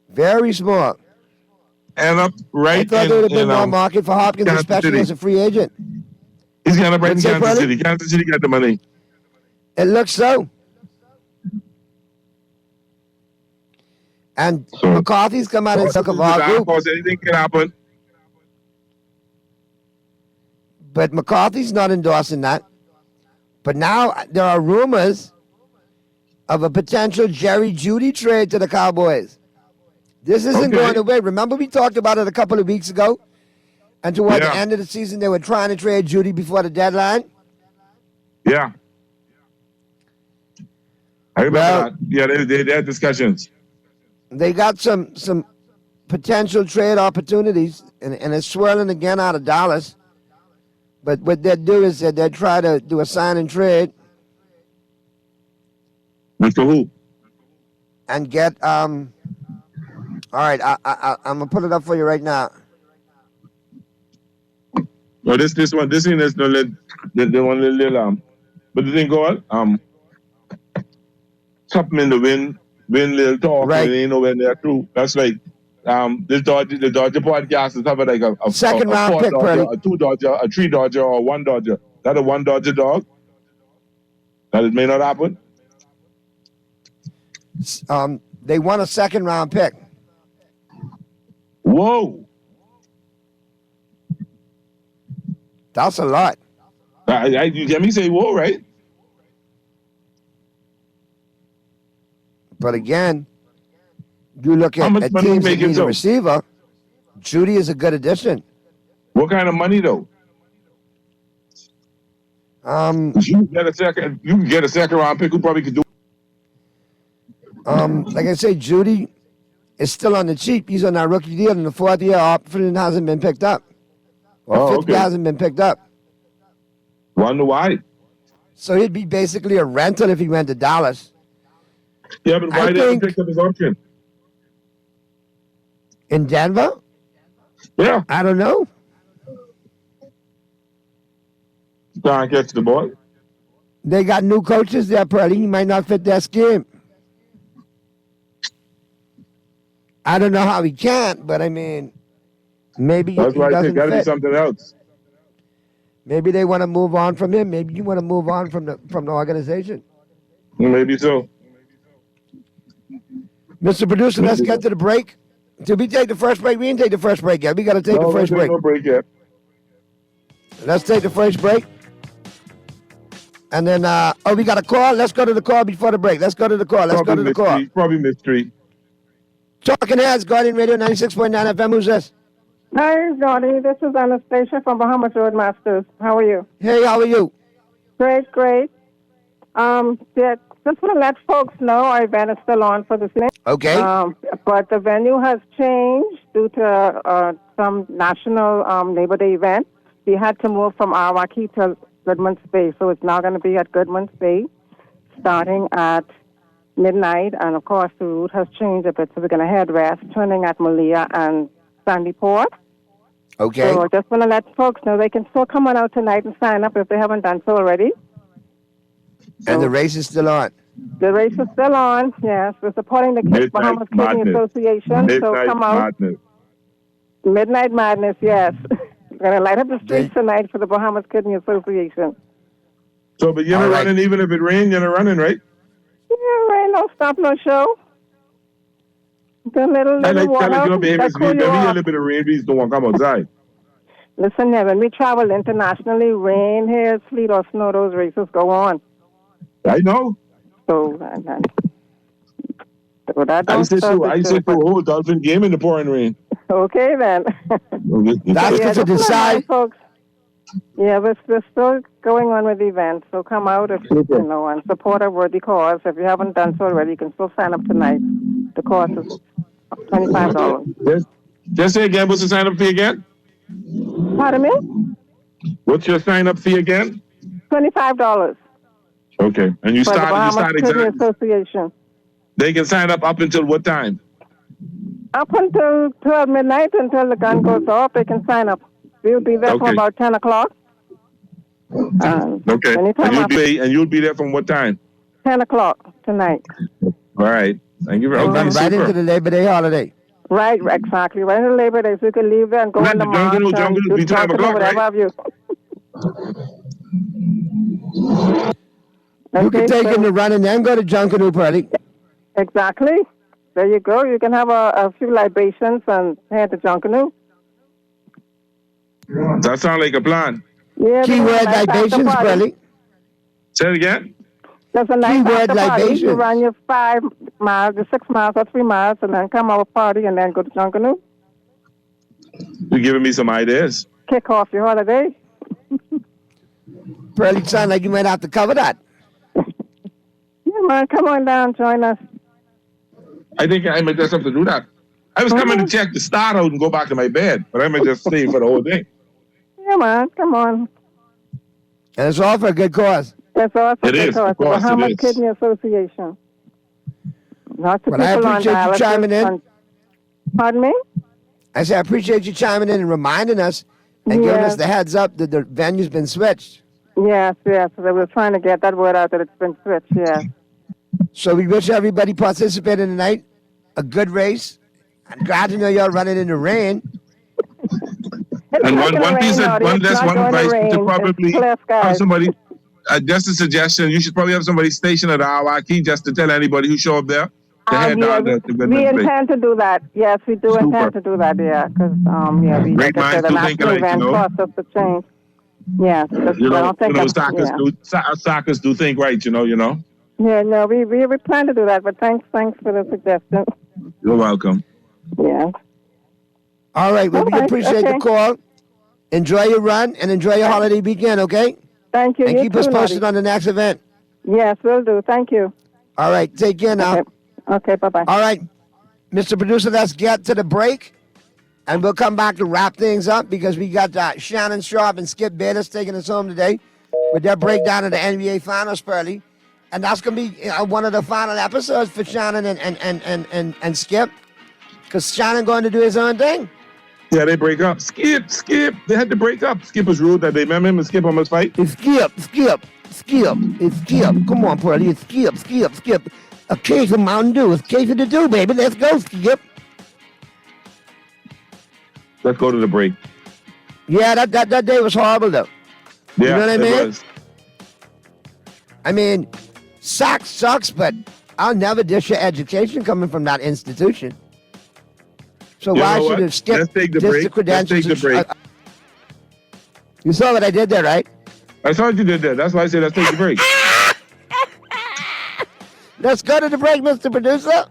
[SPEAKER 4] Very small.
[SPEAKER 1] And up right.
[SPEAKER 4] I thought there would have been more market for Hopkins,
[SPEAKER 1] Kansas
[SPEAKER 4] especially
[SPEAKER 1] City.
[SPEAKER 4] as a free agent.
[SPEAKER 1] He's gonna bring
[SPEAKER 4] What's that,
[SPEAKER 1] Kansas
[SPEAKER 4] brother?
[SPEAKER 1] City. Kansas City got the money.
[SPEAKER 4] It looks so. And McCarthy's come out and took of our group.
[SPEAKER 1] Anything can happen.
[SPEAKER 4] But McCarthy's not endorsing that. But now there are rumors of a potential Jerry Jeudy trade to the Cowboys. This isn't going away. Remember we talked about it a couple of weeks ago? And toward the end of the season, they were trying to trade Jeudy before the deadline?
[SPEAKER 1] Yeah. I remember that. Yeah, they had discussions.
[SPEAKER 4] They got some potential trade opportunities, and it's swirling again out of Dallas. But what they'll do is that they'll try to do a sign and trade.
[SPEAKER 1] And for who?
[SPEAKER 4] And get all right, I'm gonna put it up for you right now.
[SPEAKER 1] Well, this thing is the one little but the thing go on something in the wind little talk,
[SPEAKER 4] Right.
[SPEAKER 1] and they ain't nowhere near true. That's like the Dodger podcast is having like a
[SPEAKER 4] Second
[SPEAKER 1] a
[SPEAKER 4] round
[SPEAKER 1] 4
[SPEAKER 4] pick,
[SPEAKER 1] Dodger,
[SPEAKER 4] Purdy.
[SPEAKER 1] a 2 Dodger, a 3 Dodger, or 1 Dodger. That a 1 Dodger dog? That it may not happen.
[SPEAKER 4] They won a second round pick.
[SPEAKER 1] Whoa,
[SPEAKER 4] That's a lot.
[SPEAKER 1] you get me say whoa, right?
[SPEAKER 4] But again, you look
[SPEAKER 1] How
[SPEAKER 4] at,
[SPEAKER 1] much
[SPEAKER 4] at
[SPEAKER 1] money
[SPEAKER 4] teams that
[SPEAKER 1] making,
[SPEAKER 4] need a
[SPEAKER 1] so?
[SPEAKER 4] receiver. Judy is a good addition.
[SPEAKER 1] What kind of money though?
[SPEAKER 4] Um,
[SPEAKER 1] 'Cause you can get a second round pick who probably could do.
[SPEAKER 4] Like I say, Judy is still on the cheap. He's on that rookie deal, and the 4th year option hasn't been picked up. Or
[SPEAKER 1] Oh,
[SPEAKER 4] 5th
[SPEAKER 1] okay.
[SPEAKER 4] year hasn't been picked up.
[SPEAKER 1] Wonder why?
[SPEAKER 4] So he'd be basically a rental if he went to Dallas.
[SPEAKER 1] Yeah, but why
[SPEAKER 4] I
[SPEAKER 1] they haven't
[SPEAKER 4] think-
[SPEAKER 1] picked up his option?
[SPEAKER 4] In Denver?
[SPEAKER 1] Yeah,
[SPEAKER 4] I don't know.
[SPEAKER 1] trying to catch the ball.
[SPEAKER 4] They got new coaches there, Purdy. He might not fit their scheme. I don't know how he can't, but I mean, maybe
[SPEAKER 1] That's
[SPEAKER 4] he
[SPEAKER 1] why
[SPEAKER 4] doesn't
[SPEAKER 1] it got to be
[SPEAKER 4] fit.
[SPEAKER 1] something else.
[SPEAKER 4] Maybe they want to move on from him. Maybe you want to move on from the organization.
[SPEAKER 1] Maybe so.
[SPEAKER 4] Mr. Producer, let's get to the break. Did we take the first break? We didn't take the first break yet. We got to take the first break.
[SPEAKER 1] No break yet.
[SPEAKER 4] Let's take the first break. And then, we got a call. Let's go to the call before the break. Let's go to the call. Let's go to the call.
[SPEAKER 1] Probably mystery.
[SPEAKER 4] Talking Heads, Guardian Radio 96.9 FM. Who's this?
[SPEAKER 20] Hi, Johnny. This is Anastasia from Bahamas Roadmasters. How are you?
[SPEAKER 4] Hey, how are you?
[SPEAKER 20] Great, great. Yeah, just want to let folks know our event is still on for this evening.
[SPEAKER 4] Okay.
[SPEAKER 20] But the venue has changed due to some national Labor Day event. We had to move from Arawaki to Goodman's Bay, so it's now going to be at Goodman's Bay, starting at midnight. And of course, the route has changed a bit, so we're going to head west, turning at Malia and Sandy Port.
[SPEAKER 4] Okay.
[SPEAKER 20] So I just want to let folks know they can still come on out tonight and sign up if they haven't done so already.
[SPEAKER 4] And the race is still on.
[SPEAKER 20] The race is still on, yes. We're supporting the
[SPEAKER 1] Midnight
[SPEAKER 20] Bahamas Kidney
[SPEAKER 1] Madness.
[SPEAKER 20] Association,
[SPEAKER 1] Midnight
[SPEAKER 20] so come out.
[SPEAKER 1] Madness.
[SPEAKER 20] Midnight Madness, yes. We're going to light up the streets tonight for the Bahamas Kidney Association.
[SPEAKER 1] So, but you're not running even if it rains, you're not running, right?
[SPEAKER 20] Yeah, rain, no stop, no show. The little
[SPEAKER 1] I like
[SPEAKER 20] water,
[SPEAKER 1] telling you, baby,
[SPEAKER 20] that
[SPEAKER 1] if
[SPEAKER 20] cool
[SPEAKER 1] you
[SPEAKER 20] you
[SPEAKER 1] a
[SPEAKER 20] off.
[SPEAKER 1] little bit of rain, please don't want to come outside.
[SPEAKER 20] Listen, yeah, when we travel internationally, rain, hail, sleet, or snow, those races go on.
[SPEAKER 1] I know.
[SPEAKER 20] So, so that
[SPEAKER 1] I
[SPEAKER 20] don't
[SPEAKER 1] sit
[SPEAKER 20] stop
[SPEAKER 1] through
[SPEAKER 20] it,
[SPEAKER 1] a whole Dolphin game in the pouring rain.
[SPEAKER 20] Okay, then.
[SPEAKER 4] That's
[SPEAKER 20] Yeah,
[SPEAKER 4] to
[SPEAKER 20] just
[SPEAKER 4] decide.
[SPEAKER 20] folks. Yeah, we're still going on with the event, so come out if you know and support a worthy cause. If you haven't done so already, you can still sign up tonight. The cost is $25.
[SPEAKER 1] Just say again, what's the sign up fee again?
[SPEAKER 20] Pardon me?
[SPEAKER 1] What's your sign up fee again?
[SPEAKER 20] $25
[SPEAKER 1] Okay, and you
[SPEAKER 20] for the
[SPEAKER 1] start
[SPEAKER 20] Bahamas Kidney
[SPEAKER 1] exactly.
[SPEAKER 20] Association.
[SPEAKER 1] They can sign up until what time?
[SPEAKER 20] Up until 12 midnight, until the gun goes off, they can sign up. We'll be there from
[SPEAKER 1] Okay.
[SPEAKER 20] about 10 o'clock.
[SPEAKER 1] Okay,
[SPEAKER 20] anytime
[SPEAKER 1] and you'll be there from what time?
[SPEAKER 20] 10 o'clock tonight.
[SPEAKER 1] All right, thank you very
[SPEAKER 4] And
[SPEAKER 1] much.
[SPEAKER 4] then right into the Labor Day holiday.
[SPEAKER 20] Right, exactly. Right in Labor Day, so you can leave there and go
[SPEAKER 1] Right,
[SPEAKER 20] in the
[SPEAKER 1] the jungle,
[SPEAKER 20] march
[SPEAKER 1] jungle
[SPEAKER 20] and
[SPEAKER 1] will be
[SPEAKER 20] do
[SPEAKER 1] 12
[SPEAKER 20] something or
[SPEAKER 1] o'clock,
[SPEAKER 20] whatever
[SPEAKER 1] right?
[SPEAKER 20] have you.
[SPEAKER 4] You can take him to run and then go to Junkanoo Party.
[SPEAKER 20] Exactly. There you go. You can have a few libations and head to Junkanoo.
[SPEAKER 1] That sounds like a plan.
[SPEAKER 20] Yeah,
[SPEAKER 4] Keyword libations, Burley.
[SPEAKER 1] Say it again.
[SPEAKER 20] There's a nice
[SPEAKER 4] Keyword
[SPEAKER 20] after party. You
[SPEAKER 4] libations.
[SPEAKER 20] run your 5 miles, your 6 miles or 3 miles, and then come out party and then go to Junkanoo.
[SPEAKER 1] You're giving me some ideas.
[SPEAKER 20] Kick off your holiday.
[SPEAKER 4] Burley, sound like you might have to cover that.
[SPEAKER 20] Yeah, man, come on down, join us.
[SPEAKER 1] I think I might just have to do that. I was coming to check the start out and go back to my bed, but I might just stay for the whole thing.
[SPEAKER 20] Yeah, man, come on.
[SPEAKER 4] And it's all for a good cause.
[SPEAKER 20] That's awesome.
[SPEAKER 1] It is,
[SPEAKER 20] The
[SPEAKER 1] of course it
[SPEAKER 20] Bahamas
[SPEAKER 1] is.
[SPEAKER 20] Kidney Association. Lots of
[SPEAKER 4] Well, I
[SPEAKER 20] people on
[SPEAKER 4] appreciate you
[SPEAKER 20] dialysis
[SPEAKER 4] chiming in.
[SPEAKER 20] and- Pardon me?
[SPEAKER 4] I say I appreciate you chiming in and reminding us and giving us
[SPEAKER 20] Yes.
[SPEAKER 4] the heads up that the venue's been switched.
[SPEAKER 20] Yes, yes. They were trying to get that word out that it's been switched, yes.
[SPEAKER 4] So we wish everybody participating tonight a good race. I'm glad to know y'all running in the rain.
[SPEAKER 1] And one advice you should probably have somebody, just a suggestion, you should probably have somebody stationed at Awaki just to tell anybody who show up there to head down the
[SPEAKER 20] we intend to do that. Yes, we do intend to do that, yeah. Because, we
[SPEAKER 1] great minds do think alike, you know.
[SPEAKER 20] Process to change. Yes.
[SPEAKER 1] You know, Sockers do think right, you know.
[SPEAKER 20] Yeah, no, we plan to do that, but thanks for the suggestion.
[SPEAKER 1] You're welcome.
[SPEAKER 20] Yeah.
[SPEAKER 4] All right, well, we appreciate the call. Enjoy your run and enjoy your holiday weekend, okay?
[SPEAKER 20] Thank you.
[SPEAKER 4] And keep us posted on the next event.
[SPEAKER 20] Yes, we'll do. Thank you.
[SPEAKER 4] All right, take care now.
[SPEAKER 20] Okay, bye-bye.
[SPEAKER 4] All right, Mr. Producer, let's get to the break. And we'll come back to wrap things up because we got Shannon Sharp and Skip Bayless taking us home today with their breakdown of the NBA Finals, Pearly. And that's going to be one of the final episodes for Shannon and Skip because Shannon going to do his own thing.
[SPEAKER 1] Yeah, they break up. Skip. They had to break up. Skip was rude that they remember him and Skip almost fight.
[SPEAKER 4] It's Skip. It's Skip. Come on, Pearly. It's Skip. A case of Mountain Dew. It's a case of the Dew, baby. Let's go, Skip.
[SPEAKER 1] Let's go to the break.
[SPEAKER 4] Yeah, that day was horrible, though.
[SPEAKER 1] Yeah,
[SPEAKER 4] you know what I mean?
[SPEAKER 1] It was.
[SPEAKER 4] I mean, sucks, but I'll never dish your education coming from that institution. So why should it skip
[SPEAKER 1] Let's take the break.
[SPEAKER 4] credentials?
[SPEAKER 1] Let's take the break.
[SPEAKER 4] You saw what I did there, right?
[SPEAKER 1] I saw what you did there. That's why I said let's take the break.
[SPEAKER 4] Let's go to the break, Mr. Producer.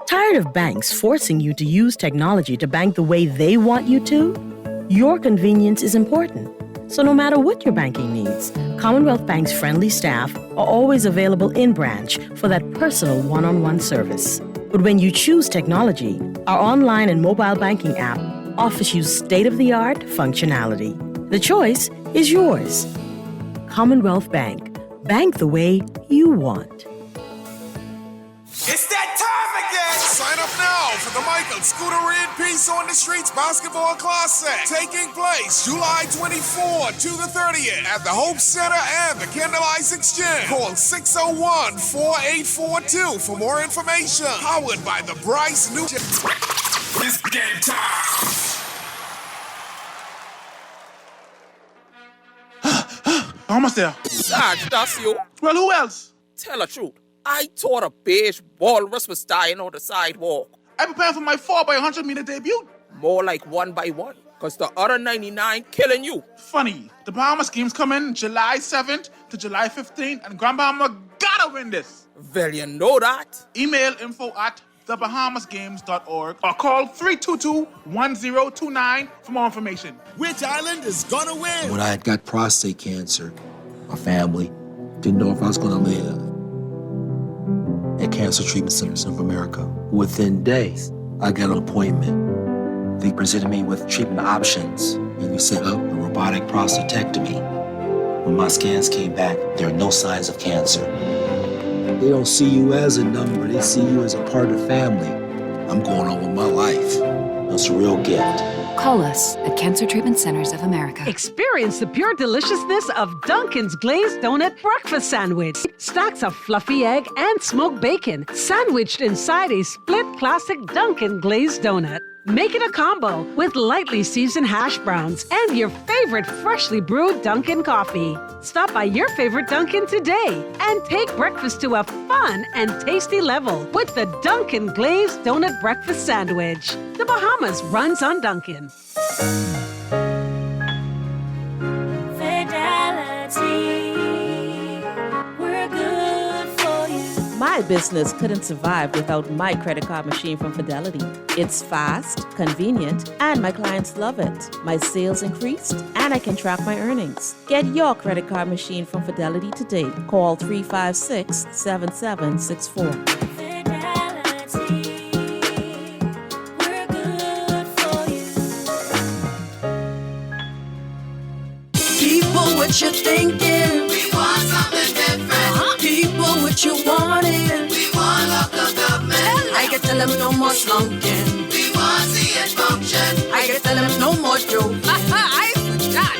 [SPEAKER 21] Tired of banks forcing you to use technology to bank the way they want you to? Your convenience is important. So no matter what your banking needs, Commonwealth Bank's friendly staff are always available in branch for that personal one-on-one service. But when you choose technology, our online and mobile banking app offers you state-of-the-art functionality. The choice is yours. Commonwealth Bank. Bank the way you want.
[SPEAKER 16] It's that time again! Sign up now for the Michael Scooter and Peace on the Streets Basketball Classic, taking place July 24 to the 30th at the Hope Center and the Candlelight Exchange. Call 601-4842 for more information. Powered by the Bryce New. It's game time!
[SPEAKER 22] Almost there.
[SPEAKER 23] Sarge, that's you.
[SPEAKER 22] Well, who else?
[SPEAKER 23] Tell the truth. I thought a beige walrus was dying on the sidewalk.
[SPEAKER 22] I prepared for my 4x100 meter debut.
[SPEAKER 23] More like 1 by 1, because the other 99 killing you.
[SPEAKER 22] Funny, the Bahamas games come in July 7th to July 15th, and Grand Bahama gotta win this.
[SPEAKER 23] Well, you know that.
[SPEAKER 22] Email info@thebahamasgames.org or call 322-1029 for more information.
[SPEAKER 24] Which island is gonna win?
[SPEAKER 17] When I had got prostate cancer, my family didn't know if I was gonna live. At Cancer Treatment Centers of America, within days, I got an appointment. They presented me with treatment options, and we set up a robotic prostatectomy. When my scans came back, there are no signs of cancer. They don't see you as a number, they see you as a part of the family. I'm going on with my life. That's a real gift.
[SPEAKER 18] Call us at Cancer Treatment Centers of America.
[SPEAKER 7] Experience the pure deliciousness of Dunkin's Glazed Donut Breakfast Sandwich. Stacks of fluffy egg and smoked bacon sandwiched inside a split classic Dunkin' Glazed Donut. Make it a combo with lightly seasoned hash browns and your favorite freshly brewed Dunkin' coffee. Stop by your favorite Dunkin' today and take breakfast to a fun and tasty level with the Dunkin' Glazed Donut Breakfast Sandwich. The Bahamas runs on Dunkin'.
[SPEAKER 25] Fidelity, we're good for you. My business couldn't survive without my credit card machine from Fidelity. It's fast, convenient, and my clients love it. My sales increased, and I can track my earnings. Get your credit card machine from Fidelity today. Call 356-7764.
[SPEAKER 9] thinking. We want something different. People what you wanting. We want local government. I can tell them no more slunking. We want see it function. I can tell them no more joke. I forgot.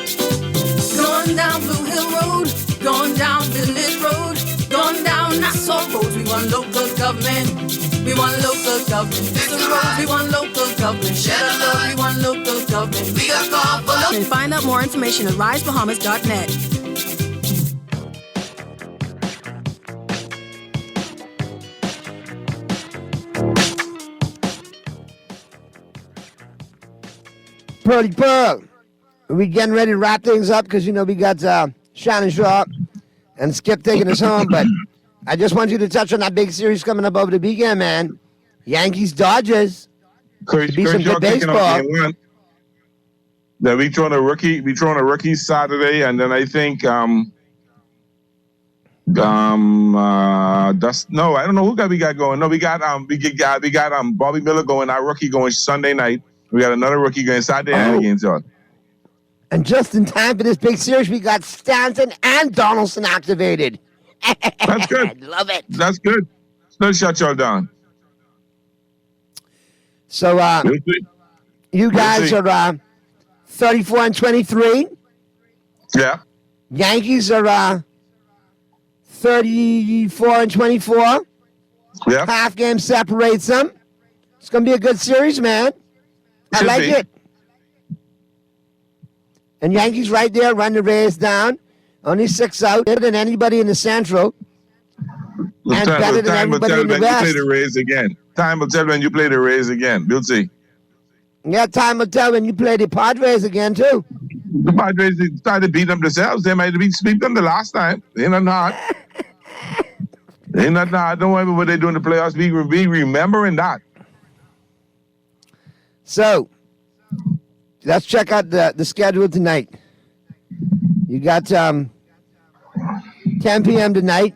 [SPEAKER 9] Going down Blue Hill Road, going down Village Road, going down Nassau Road. We want local government. We want local government. Vista Road, we want local government. Shed of love, we want local government. We got call for local.
[SPEAKER 2] Find out more information at risebahamas.net.
[SPEAKER 4] Pearly Pearl. We getting ready to wrap things up because, we got Shannon Sharp and Skip taking us home. But I just want you to touch on that big series coming up over the weekend, man. Yankees, Dodgers. Be some good baseball.
[SPEAKER 1] Then we throwing a rookie Saturday, and then I think I don't know who we got going. No, we got Bobby Miller going, our rookie going Sunday night. We got another rookie going Saturday night against y'all.
[SPEAKER 4] And just in time for this big series, we got Stanton and Donaldson activated.
[SPEAKER 1] That's good.
[SPEAKER 4] Love it.
[SPEAKER 1] That's good. Let's shut y'all down.
[SPEAKER 4] So you guys are 34 and 23.
[SPEAKER 1] Yeah.
[SPEAKER 4] Yankees are 34 and 24.
[SPEAKER 1] Yeah.
[SPEAKER 4] Half game separates them. It's gonna be a good series, man. I like it. And Yankees right there run the Rays down. Only 6 out. Better than anybody in the Central. And better than everybody in the West.
[SPEAKER 1] You play the Rays again. Time will tell when you play the Rays again. We'll see.
[SPEAKER 4] Yeah, time will tell when you play the Padres again, too.
[SPEAKER 1] The Padres tried to beat them themselves. They might have beat them the last time. They're not hard. They're not hard. Don't worry about what they do in the playoffs. We remembering that.
[SPEAKER 4] So, let's check out the schedule tonight. You got 10 p.m. tonight,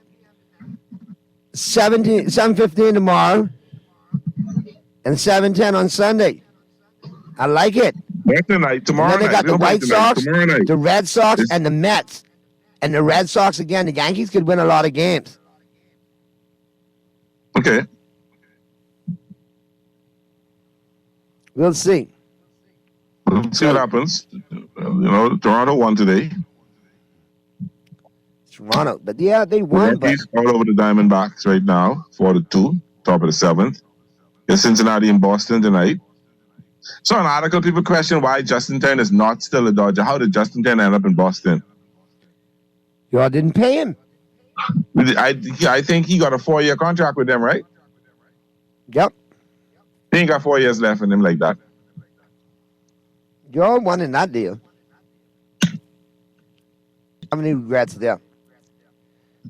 [SPEAKER 4] 7:15 tomorrow, and 7:10 on Sunday. I like it.
[SPEAKER 1] That's tonight. Tomorrow
[SPEAKER 4] night. They got the White Sox, the Red Sox, and the Mets. And the Red Sox, again, the Yankees could win a lot of games.
[SPEAKER 1] Okay.
[SPEAKER 4] We'll see.
[SPEAKER 1] We'll see what happens. Toronto won today.
[SPEAKER 4] Toronto, but yeah, they won.
[SPEAKER 1] Yankees all over the Diamondbacks right now, 4-2, top of the 7th. There's Cincinnati and Boston tonight. So an article, people question why Justin Turner is not still a Dodger. How did Justin Turner end up in Boston?
[SPEAKER 4] Y'all didn't pay him.
[SPEAKER 1] I think he got a 4-year contract with them, right?
[SPEAKER 4] Yep.
[SPEAKER 1] He ain't got 4 years left in him like that.
[SPEAKER 4] Y'all won in that deal. How many regrets there?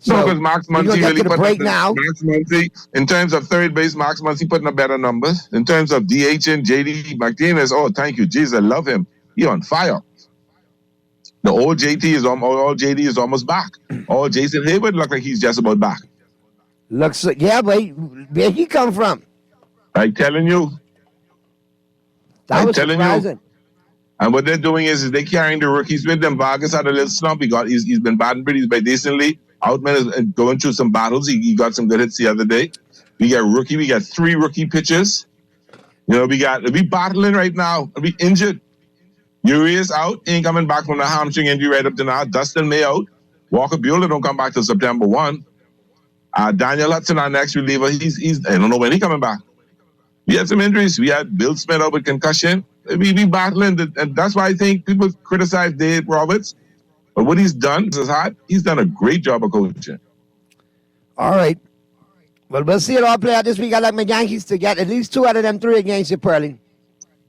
[SPEAKER 1] No, because Max Muncy really put
[SPEAKER 4] break now.
[SPEAKER 1] Max Muncy, in terms of third base, Max Muncy putting up better numbers. In terms of DH and JD Martinez, thank you, Jesus, I love him. He on fire. The old JD is almost back. All Jason Hayward look like he's just about back.
[SPEAKER 4] Looks like, yeah, but where he come from?
[SPEAKER 1] I'm telling you.
[SPEAKER 4] That was surprising.
[SPEAKER 1] And what they're doing is they're carrying the rookies with them. Vargas had a little slump. He's been batting pretty decently. Outman is going through some battles. He got some good hits the other day. We got 3 rookie pitchers. We battling right now. We injured. Urias out. Ain't coming back from the hamstring injury right up to now. Dustin May out. Walker Buehler don't come back till September 1. Daniel Hudson, our next reliever, he's I don't know when he's coming back. We had some injuries. We had Bill Smith out with concussion. We battling, and that's why I think people criticize Dave Roberts. But what he's done is hard. He's done a great job of coaching.
[SPEAKER 4] All right. Well, we'll see it all play out this week. I like my Yankees to get at least 2 out of them 3 against you, Pearly.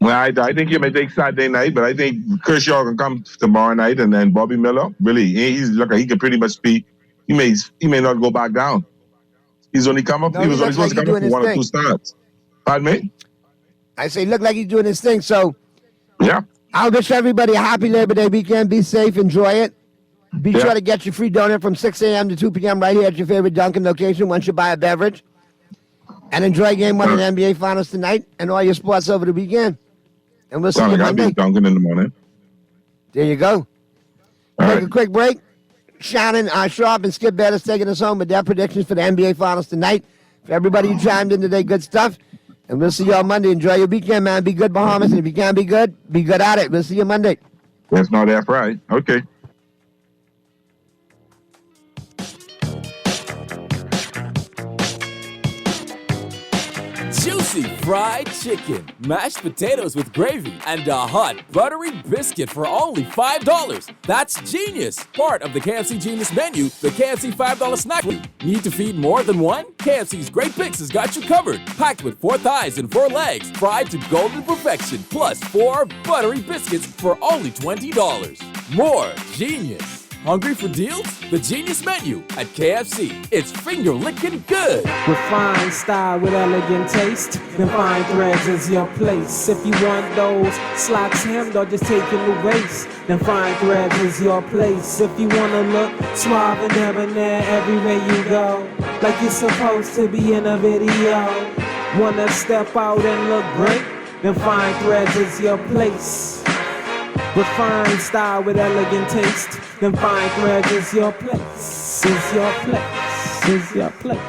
[SPEAKER 1] Well, I think he may take Saturday night, but I think Kershaw can come tomorrow night, and then Bobby Miller, really, he can pretty much be. He may not go back down. He's only come up. He was only supposed to come up for 1 or 2 starts. Pardon me?
[SPEAKER 4] I say, look like he's doing his thing. So,
[SPEAKER 1] yeah.
[SPEAKER 4] I wish everybody a happy Labor Day weekend. Be safe. Enjoy it. Be sure to get your free donut from 6 a.m. to 2 p.m. right here at your favorite Dunkin' location once you buy a beverage. And enjoy Game 1 of the NBA Finals tonight and all your sports over the weekend. And we'll see you Monday.
[SPEAKER 1] Dunkin' in the morning.
[SPEAKER 4] There you go. Take a quick break. Shannon Sharp and Skip Bayless taking us home with their predictions for the NBA Finals tonight. For everybody who chimed in today, good stuff. And we'll see you on Monday. Enjoy your weekend, man. Be good, Bahamas. And if you can't be good at it. We'll see you Monday.
[SPEAKER 1] That's not that right. Okay.
[SPEAKER 10] Juicy fried chicken, mashed potatoes with gravy, and a hot buttery biscuit for only $5. That's genius! Part of the KFC Genius menu, the KFC $5 snack food. Need to feed more than one? KFC's Great Picks has got you covered. Packed with 4 thighs and 4 legs, fried to golden perfection, plus 4 buttery biscuits for only $20. More genius! Hungry for deals? The Genius Menu at KFC. It's finger-licking good.
[SPEAKER 3] Refined style with elegant taste. Then fine threads is your place. If you want those slacks hemmed or just taking the waist, then fine threads is your place. If you wanna look suave and debonair everywhere you go, like you're supposed to be in a video. Wanna step out and look great? Then fine threads is your place. Refined style with elegant taste. Then fine threads is your place. Is your place. Is your place.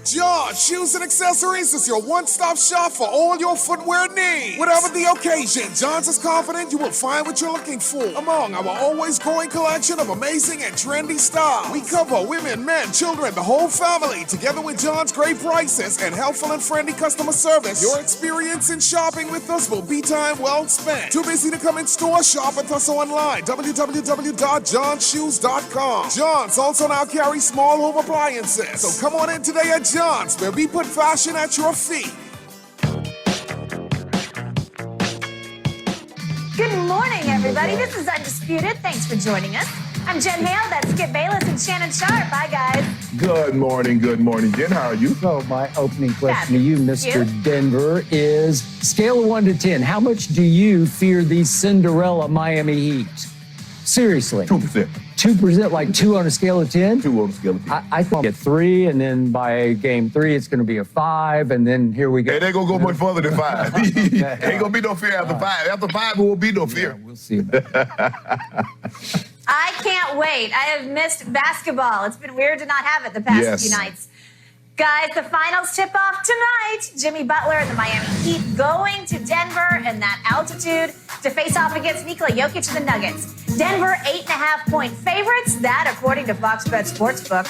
[SPEAKER 16] John Shoes and Accessories is your one-stop shop for all your footwear needs. Whatever the occasion, John's is confident you will find what you're looking for among our always growing collection of amazing and trendy styles. We cover women, men, children, the whole family. Together with John's great prices and helpful and friendly customer service, your experience in shopping with us will be time well spent. Too busy to come in store? Shop with us online. www.johnshoes.com. John's also now carries small home appliances. So come on in today at John's, where we put fashion at your feet.
[SPEAKER 5] Good morning, everybody. This is Undisputed. Thanks for joining us. I'm Jen Hale. That's Skip Bayless and Shannon Sharp. Bye, guys.
[SPEAKER 6] Good morning, Jen. How are you?
[SPEAKER 8] So my opening question to you, Mr. Denver, is scale of 1 to 10. How much do you fear the Cinderella Miami Heat? Seriously.
[SPEAKER 6] 2%.
[SPEAKER 8] 2%, like 2 on a scale of 10?
[SPEAKER 6] 2 on a scale of 10.
[SPEAKER 8] I thought a 3, and then by game 3, it's going to be a 5, and then here we go.
[SPEAKER 6] It ain't going to go much further than 5. Ain't going to be no fear after 5. After 5, there will be no fear.
[SPEAKER 8] Yeah, we'll see.
[SPEAKER 5] I can't wait. I have missed basketball. It's been weird to not have it the past few nights. Guys, the finals tip off tonight. Jimmy Butler and the Miami Heat going to Denver in that altitude to face off against Nikola Jokic and the Nuggets. Denver, 8.5-point favorites. That, according to Fox Bet Sportsbook.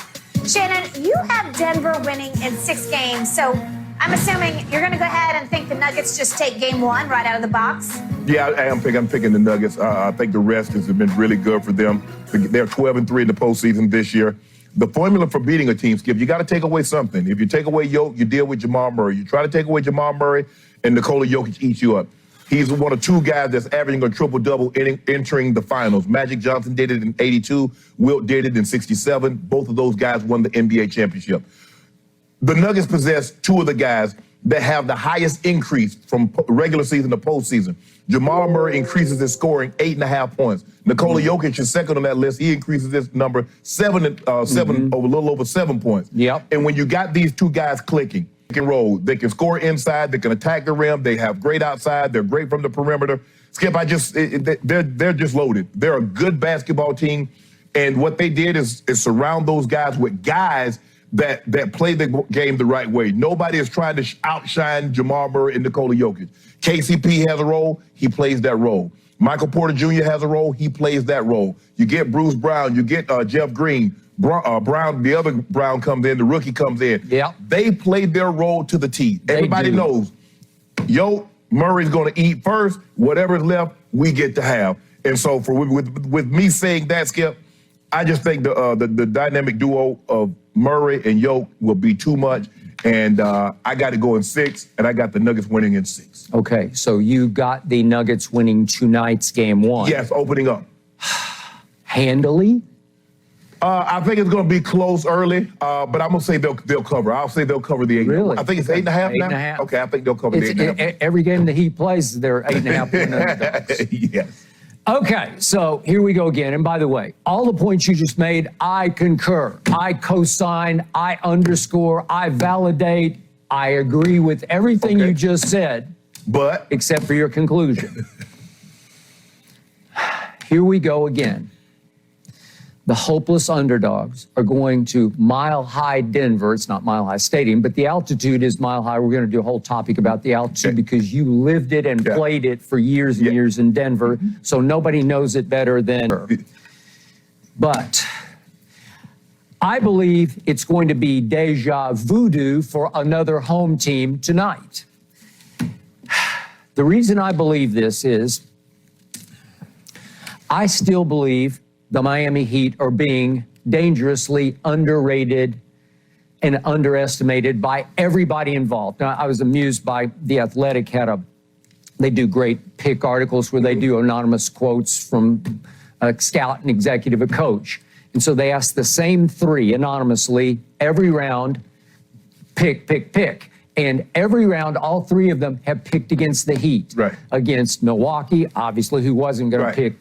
[SPEAKER 5] Shannon, you have Denver winning in 6 games, so I'm assuming you're going to go ahead and think the Nuggets just take game 1 right out of the box?
[SPEAKER 6] Yeah, I'm picking the Nuggets. I think the rest has been really good for them. They're 12-3 in the postseason this year. The formula for beating a team, Skip, you got to take away something. If you take away Jokic, you deal with Jamal Murray. You try to take away Jamal Murray, and Nikola Jokic eats you up. He's one of 2 guys that's averaging a triple-double entering the finals. Magic Johnson did it in 82. Wilt did it in 67. Both of those guys won the NBA championship. The Nuggets possess 2 of the guys that have the highest increase from regular season to postseason. Jamal Murray increases his scoring 8.5 points. Nikola Jokic is second on that list. He increases his number 7 over a little over 7 points.
[SPEAKER 8] Yep.
[SPEAKER 6] And when you got these 2 guys clicking, they can roll. They can score inside. They can attack the rim. They have great outside. They're great from the perimeter. Skip, they're just loaded. They're a good basketball team, and what they did is surround those guys with guys that play the game the right way. Nobody is trying to outshine Jamal Murray and Nikola Jokic. KCP has a role, he plays that role. Michael Porter Jr. has a role, he plays that role. You get Bruce Brown, you get Jeff Green, Brown, the other Brown comes in, the rookie comes in.
[SPEAKER 8] Yeah.
[SPEAKER 6] They play their role to the T. Everybody knows, Murray's going to eat first, whatever's left, we get to have. And so with me saying that, Skip, I just think the dynamic duo of Murray and Yoke will be too much, and I got to go in 6, and I got the Nuggets winning in 6.
[SPEAKER 8] Okay, so you got the Nuggets winning tonight's game 1.
[SPEAKER 6] Yes, opening up.
[SPEAKER 8] Handily?
[SPEAKER 6] I think it's going to be close early, but I'm going to say they'll cover. I'll say they'll cover the 8.
[SPEAKER 8] Really?
[SPEAKER 6] I think it's 8.5 now?
[SPEAKER 8] 8.5.
[SPEAKER 6] Okay, I think they'll cover the 8.5.
[SPEAKER 8] Every game the Heat plays, they're 8.5.
[SPEAKER 6] Yes.
[SPEAKER 8] Okay, so here we go again. And by the way, all the points you just made, I concur. I co-sign, I underscore, I validate, I agree with everything you just said.
[SPEAKER 6] But?
[SPEAKER 8] Except for your conclusion. Here we go again. the hopeless underdogs, are going to Mile High Denver. It's not Mile High Stadium, but the altitude is Mile High. We're going to do a whole topic about the altitude because you lived it and played it for years and years in Denver, so nobody knows it better than her. But I believe it's going to be deja voodoo for another home team tonight. The reason I believe this is I still believe the Miami Heat are being dangerously underrated and underestimated by everybody involved. Now, I was amused by The Athletic they do great pick articles where they do anonymous quotes from a scout, an executive, a coach. And so they ask the same three anonymously every round, pick. And every round, all three of them have picked against the Heat.
[SPEAKER 6] Right.
[SPEAKER 8] Against Milwaukee, obviously, who wasn't going to pick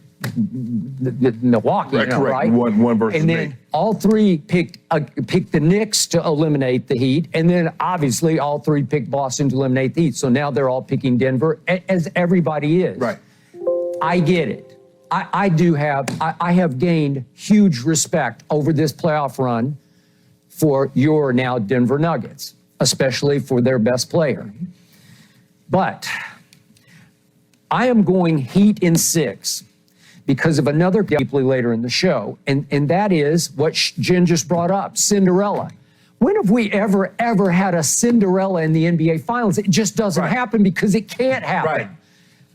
[SPEAKER 8] Milwaukee,
[SPEAKER 6] Right, correct.
[SPEAKER 8] right?
[SPEAKER 6] One versus
[SPEAKER 8] and then all three picked the Knicks to eliminate the Heat, and then obviously all three picked Boston to eliminate the Heat. So now they're all picking Denver, as everybody is.
[SPEAKER 6] Right.
[SPEAKER 8] I get it. I have gained huge respect over this playoff run for your now Denver Nuggets, especially for their best player. But I am going Heat in 6. Because of another deeply later in the show, and that is what Jen just brought up, Cinderella. When have we ever had a Cinderella in the NBA Finals? It just doesn't happen because it can't happen.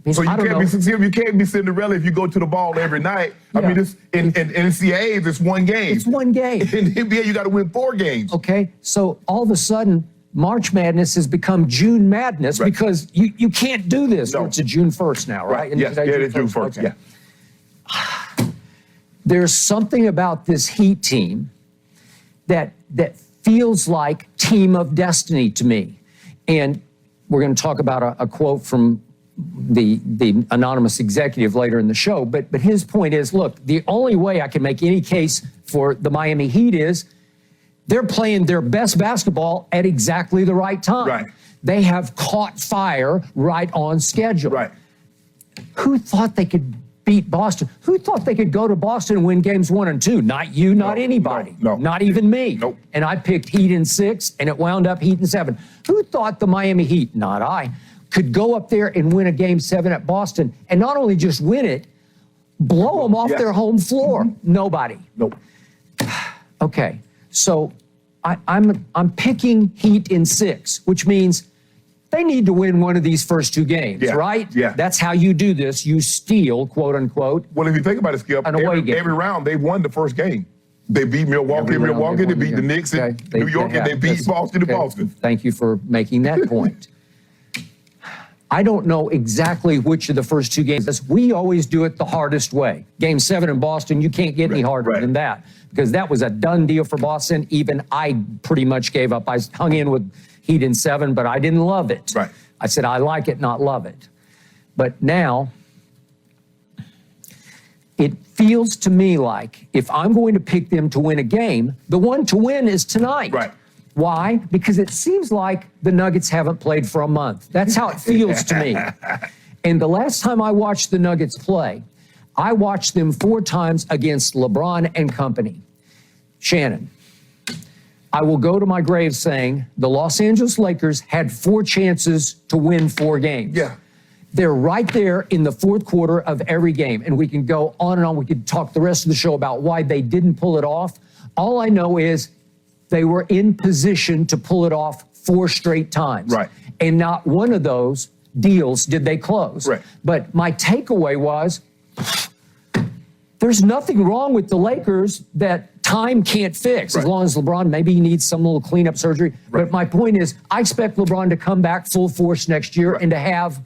[SPEAKER 6] Right. So you can't be Cinderella if you go to the ball every night. I mean, this in NCAAs, it's one game.
[SPEAKER 8] It's one game.
[SPEAKER 6] In the NBA, you got to win 4 games.
[SPEAKER 8] Okay, so all of a sudden, March Madness has become June Madness because you can't do this. No. It's a June 1st now, right?
[SPEAKER 6] Yes, it is June 1st,
[SPEAKER 8] okay. There's something about this Heat team that feels like Team of Destiny to me. And we're going to talk about a quote from the anonymous executive later in the show. But his point is, look, the only way I can make any case for the Miami Heat is they're playing their best basketball at exactly the right time.
[SPEAKER 6] Right.
[SPEAKER 8] They have caught fire right on schedule.
[SPEAKER 6] Right.
[SPEAKER 8] Who thought they could beat Boston? Who thought they could go to Boston and win games 1 and 2? Not you, not anybody.
[SPEAKER 6] No.
[SPEAKER 8] Not even me.
[SPEAKER 6] Nope.
[SPEAKER 8] And I picked Heat in 6, and it wound up Heat in 7. Who thought the Miami Heat, not I, could go up there and win a game 7 at Boston and not only just win it, blow them off their home floor? Nobody.
[SPEAKER 6] Nope.
[SPEAKER 8] Okay, so I'm picking Heat in 6, which means they need to win one of these first 2 games, right?
[SPEAKER 6] Yeah.
[SPEAKER 8] That's how you do this. You steal, quote unquote.
[SPEAKER 6] Well, if you think about it, Skip, every round they won the first game. They beat Milwaukee in Milwaukee. They beat the Knicks in New York, and they beat Boston in Boston.
[SPEAKER 8] Thank you for making that point. I don't know exactly which of the first 2 games. We always do it the hardest way. Game 7 in Boston, you can't get any harder than that because that was a done deal for Boston. Even I pretty much gave up. I hung in with Heat in 7, but I didn't love it.
[SPEAKER 6] Right.
[SPEAKER 8] I said, I like it, not love it. But now, it feels to me like if I'm going to pick them to win a game, the one to win is tonight.
[SPEAKER 6] Right.
[SPEAKER 8] Why? Because it seems like the Nuggets haven't played for a month. That's how it feels to me. And the last time I watched the Nuggets play, I watched them 4 times against LeBron and company. Shannon, I will go to my grave saying the Los Angeles Lakers had 4 chances to win 4 games.
[SPEAKER 6] Yeah.
[SPEAKER 8] They're right there in the fourth quarter of every game. And we can go on and on. We could talk the rest of the show about why they didn't pull it off. All I know is they were in position to pull it off 4 straight times.
[SPEAKER 6] Right.
[SPEAKER 8] And not one of those deals did they close.
[SPEAKER 6] Right.
[SPEAKER 8] But my takeaway was there's nothing wrong with the Lakers that time can't fix, as long as LeBron, maybe he needs some little cleanup surgery.
[SPEAKER 6] Right.
[SPEAKER 8] But my point is, I expect LeBron to come back full force next year and to have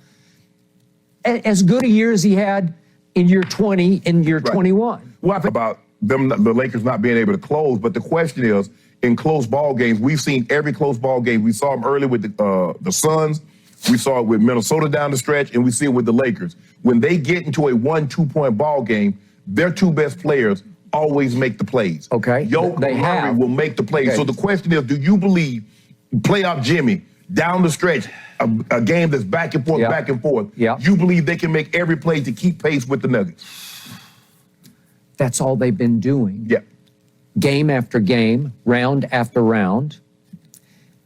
[SPEAKER 8] as good a year as he had in year 20 and year 21.
[SPEAKER 6] Well, I think about them, the Lakers not being able to close, but the question is, in close ball games, we've seen every close ball game. We saw them early with the Suns. We saw it with Minnesota down the stretch, and we see it with the Lakers. When they get into a 1-2 point ball game, their 2 best players always make the plays.
[SPEAKER 8] Okay.
[SPEAKER 6] Yoke and Murray will make the plays. So the question is, do you believe playoff Jimmy down the stretch, a game that's back and forth, you believe they can make every play to keep pace with the Nuggets?
[SPEAKER 8] That's all they've been doing.
[SPEAKER 6] Yeah.
[SPEAKER 8] Game after game, round after round.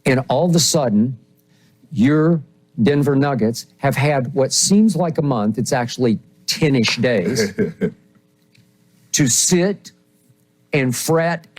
[SPEAKER 8] And all of a sudden, your Denver Nuggets have had what seems like a month, it's actually 10-ish days, to sit and fret